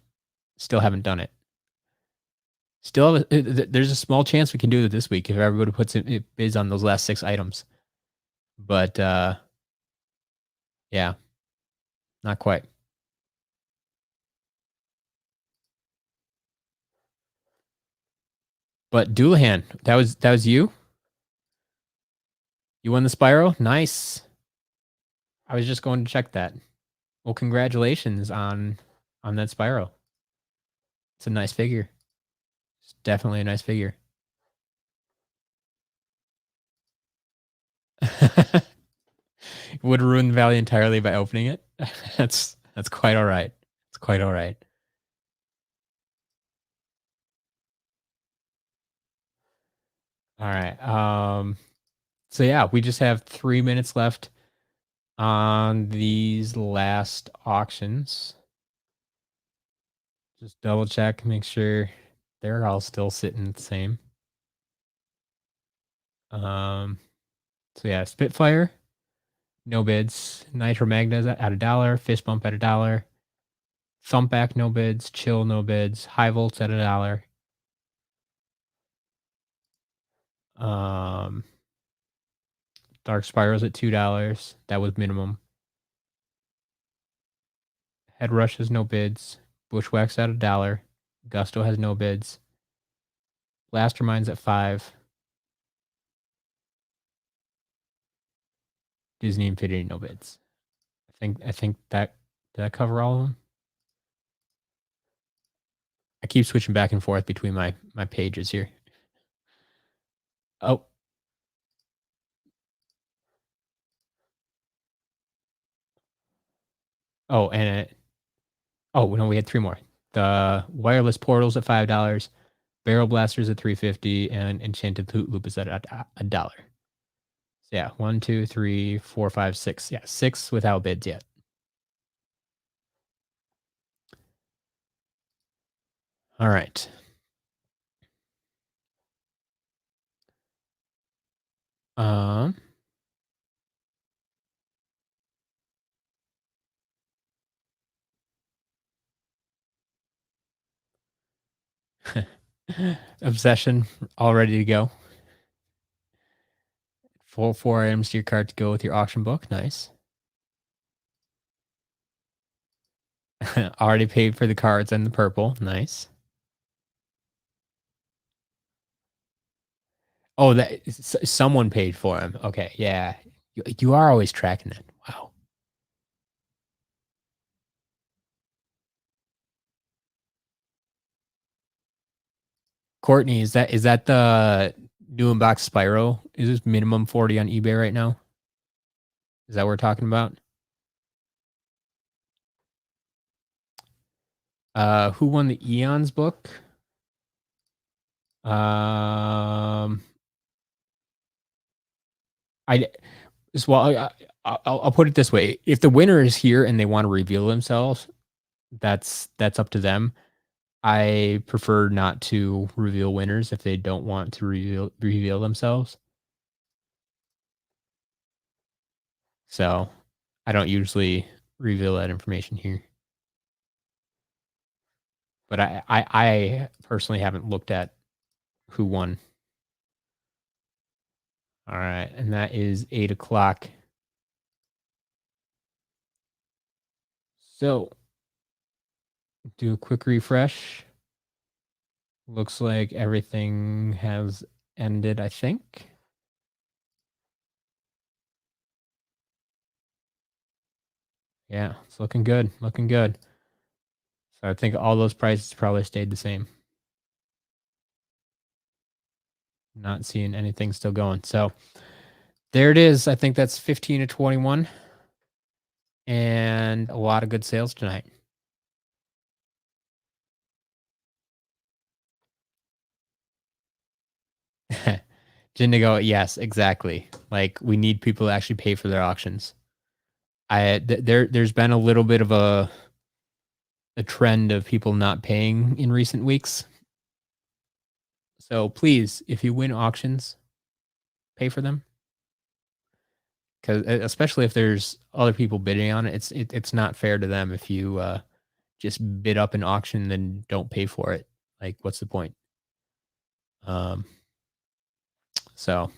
Still haven't done it. Still, there's a small chance we can do it this week if everybody puts it bids on those last 6 items. But yeah, not quite. But Doulahan, that was you. You won the Spyro. Nice. I was just going to check that. Well, congratulations on that Spyro. It's a nice figure. It's definitely a nice figure. Would ruin the valley entirely by opening it. That's quite all right. It's quite all right. All right. So yeah, we just have 3 minutes left on these last auctions. Just double check, make sure they're all still sitting the same. So yeah, Spitfire, no bids. Nitro Magna's at $1. Fist Bump at $1. Thumpback, no bids. Chill, no bids. High Volts at $1. Dark Spyro's at $2. That was minimum. Head Rush has no bids. Bushwhack's at $1. Gusto has no bids. Blastermind's at $5. Disney Infinity, no bids. I think that did that cover all of them? I keep switching back and forth between my pages here. Oh. Oh, and oh no, we had 3 more. The wireless portals at $5, barrel blasters at $3.50, and enchanted loop is at $1. So yeah, 1, 2, 3, 4, 5, 6. Yeah, 6 without bids yet. All right. Obsession, all ready to go. Full 4 items to your cart to go with your auction book. Nice. Already paid for the cards and the purple. Nice. Oh, that someone paid for him. Okay, yeah. You are always tracking it. Wow. Courtney, is that the new unboxed Spyro? Is this minimum 40 on eBay right now? Is that what we're talking about? Who won the Eons book? I well, I'll put it this way: if the winner is here and they want to reveal themselves, that's up to them. I prefer not to reveal winners if they don't want to reveal themselves. So I don't usually reveal that information here. But I personally haven't looked at who won. All right, and that is 8 o'clock. So do a quick refresh. Looks like everything has ended, I think. Yeah, it's looking good. Looking good. So I think all those prices probably stayed the same. Not seeing anything still going. So there it is. I think that's 15 to 21. And a lot of good sales tonight. Jindigo, yes, exactly. Like we need people to actually pay for their auctions. There's been a little bit of a trend of people not paying in recent weeks. So please, if you win auctions, pay for them. 'Cause especially if there's other people bidding on it, it's not fair to them if you, just bid up an auction, then don't pay for it. Like, what's the point? Um, so,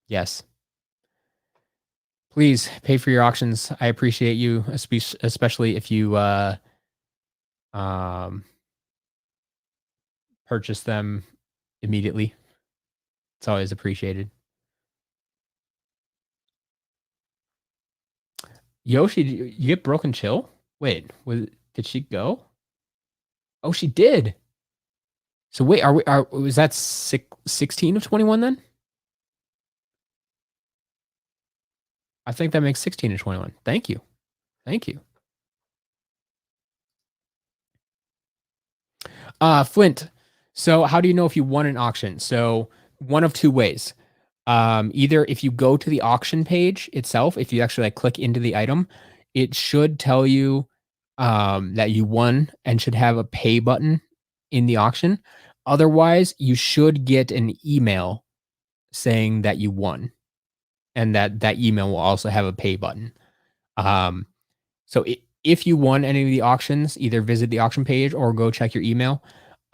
yes. Please pay for your auctions. I appreciate you, especially if you, um, purchase them immediately. It's always appreciated. Yoshi, you get Broken Chill? Wait, did she go? Oh, she did. So wait, was that 16 of 21 then? I think that makes 16 of 21. Thank you. Thank you. Flint. So how do you know if you won an auction? So one of two ways. Either if you go to the auction page itself, if you actually like click into the item, it should tell you that you won and should have a pay button in the auction. Otherwise, you should get an email saying that you won, and that email will also have a pay button. Um, so if you won any of the auctions, either visit the auction page or go check your email.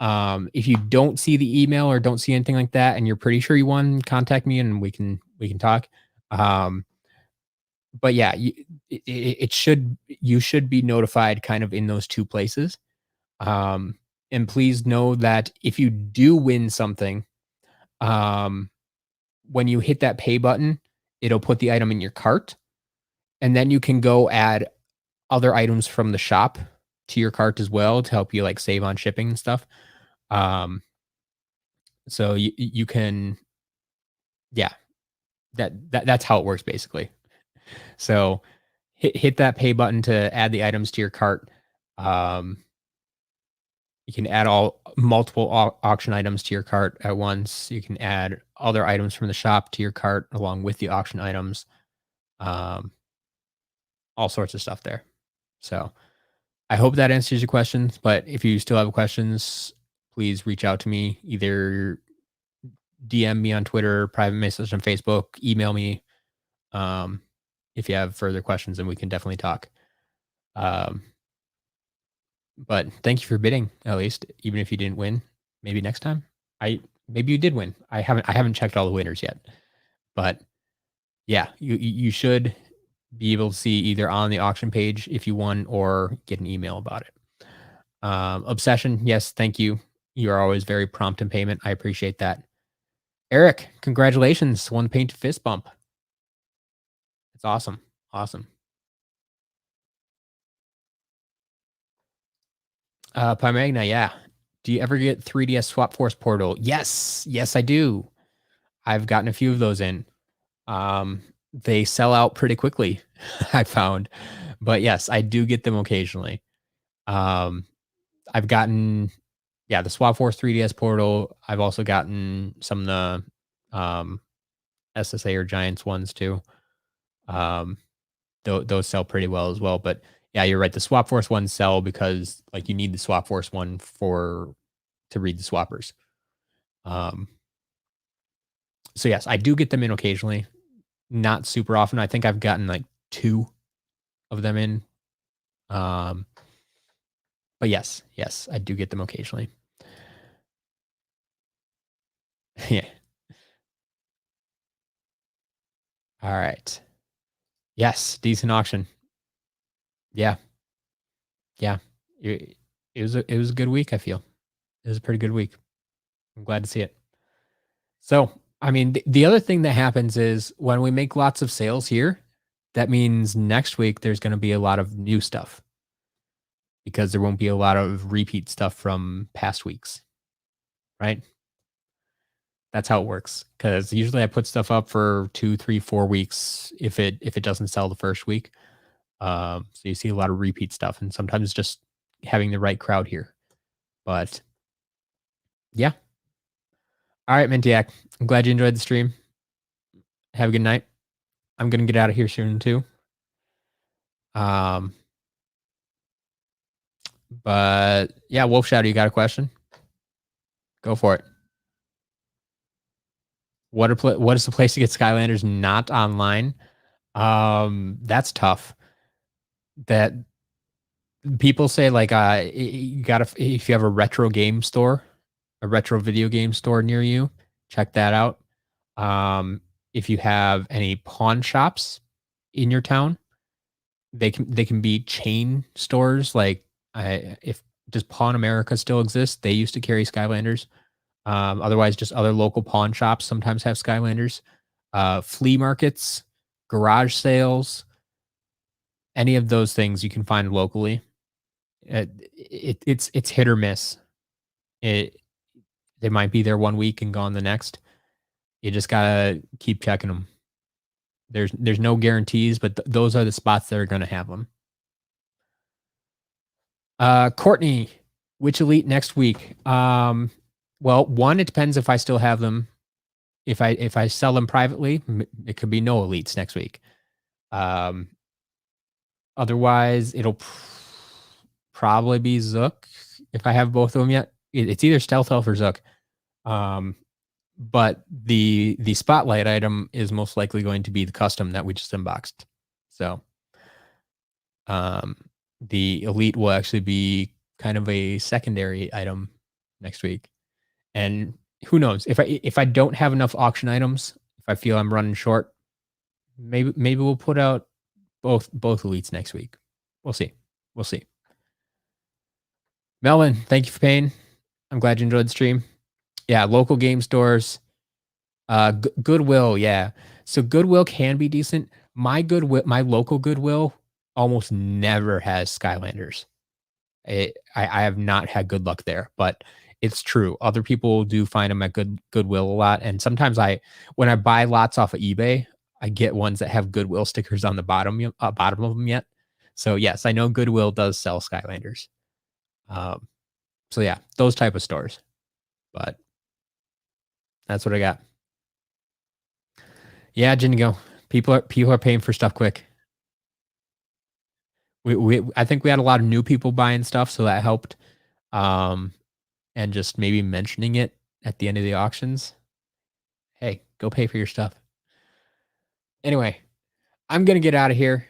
If you don't see the email or don't see anything like that, and you're pretty sure you won, contact me and we can talk. Um, but yeah, it should you should be notified kind of in those two places. Um, and please know that if you do win something, um, when you hit that pay button, it'll put the item in your cart, and then you can go add other items from the shop to your cart as well to help you like save on shipping and stuff. Um, so you can, yeah, that's how it works basically. So hit that pay button to add the items to your cart. Um, you can add all multiple auction items to your cart at once. You can add other items from the shop to your cart along with the auction items. Um, all sorts of stuff there. So I hope that answers your questions. But if you still have questions, please reach out to me. Either DM me on Twitter, private message on Facebook, email me. Um, if you have further questions, then we can definitely talk. Um, but thank you for bidding, at least, even if you didn't win. Maybe next time. Maybe you did win. I haven't checked all the winners yet. But yeah, you should be able to see either on the auction page if you won or get an email about it. Obsession, yes, thank you. You are always very prompt in payment. I appreciate that. Eric, congratulations. One painted fist bump. It's awesome. Awesome. Pymagna, yeah. Do you ever get 3DS Swap Force Portal? Yes. Yes, I do. I've gotten a few of those in. They sell out pretty quickly, I found. But yes, I do get them occasionally. Um, I've gotten, yeah, the Swap Force 3DS Portal. I've also gotten some of the SSA or Giants ones too. Um, those sell pretty well as well. But yeah, you're right. The Swap Force ones sell because like you need the Swap Force one to read the swappers. Um, so yes, I do get them in occasionally, not super often. I think I've gotten like 2 of them in. But yes, I do get them occasionally. Yeah. All right. Yes, decent auction. Yeah. Yeah. It was a good week, I feel. It was a pretty good week. I'm glad to see it. So, I mean, the other thing that happens is when we make lots of sales here, that means next week there's going to be a lot of new stuff because there won't be a lot of repeat stuff from past weeks, right? That's how it works. Because usually I put stuff up for 2, 3, 4 weeks if it doesn't sell the first week. So you see a lot of repeat stuff, and sometimes just having the right crowd here. But yeah. All right, Mentiac. I'm glad you enjoyed the stream. Have a good night. I'm gonna get out of here soon too. Um, but yeah, Wolf Shadow, you got a question? Go for it. What is the place to get Skylanders not online? That's tough. That people say like you gotta if you have a retro game store, a retro video game store near you, check that out. Um, if you have any pawn shops in your town, they can be chain stores. Like if does Pawn America still exist? They used to carry Skylanders. Otherwise, just other local pawn shops sometimes have Skylanders. Flea markets, garage sales, any of those things you can find locally. It's hit or miss. It they might be there one week and gone the next. You just gotta keep checking them. There's no guarantees, but those are the spots that are gonna have them. Courtney, which elite next week? Well, one, it depends if I still have them. If I sell them privately, it could be no elites next week. Um, Otherwise, it'll probably be Zook if I have both of them yet. It's either Stealth Elf or Zook. Um, but the spotlight item is most likely going to be the custom that we just unboxed. So, um, the elite will actually be kind of a secondary item next week. And who knows if I don't have enough auction items, if I feel I'm running short, maybe we'll put out both elites next week. We'll see. We'll see. Melvin, thank you for paying. I'm glad you enjoyed the stream. Yeah, local game stores. Goodwill, yeah. So Goodwill can be decent. My local Goodwill almost never has Skylanders. I have not had good luck there, but it's true. Other people do find them at Goodwill a lot, and sometimes when I buy lots off of eBay, I get ones that have Goodwill stickers on the bottom of them yet. So yes, I know Goodwill does sell Skylanders. Um, so yeah, those type of stores. But that's what I got. Yeah, Jingo. People are paying for stuff quick. I think we had a lot of new people buying stuff, so that helped. Um, and just maybe mentioning it at the end of the auctions. Hey, go pay for your stuff. Anyway, I'm gonna get out of here.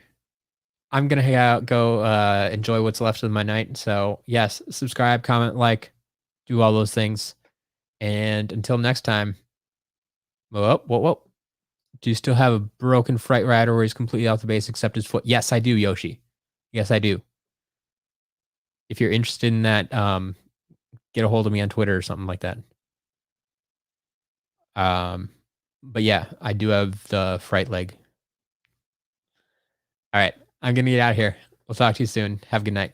I'm gonna go enjoy what's left of my night. So yes, subscribe, comment, like, do all those things. And until next time. Whoa. Do you still have a broken Fright Rider where he's completely off the base except his foot? Yes, I do, Yoshi. Yes, I do. If you're interested in that, get a hold of me on Twitter or something like that. But yeah, I do have the Fright leg. All right, I'm gonna get out of here. We'll talk to you soon. Have a good night.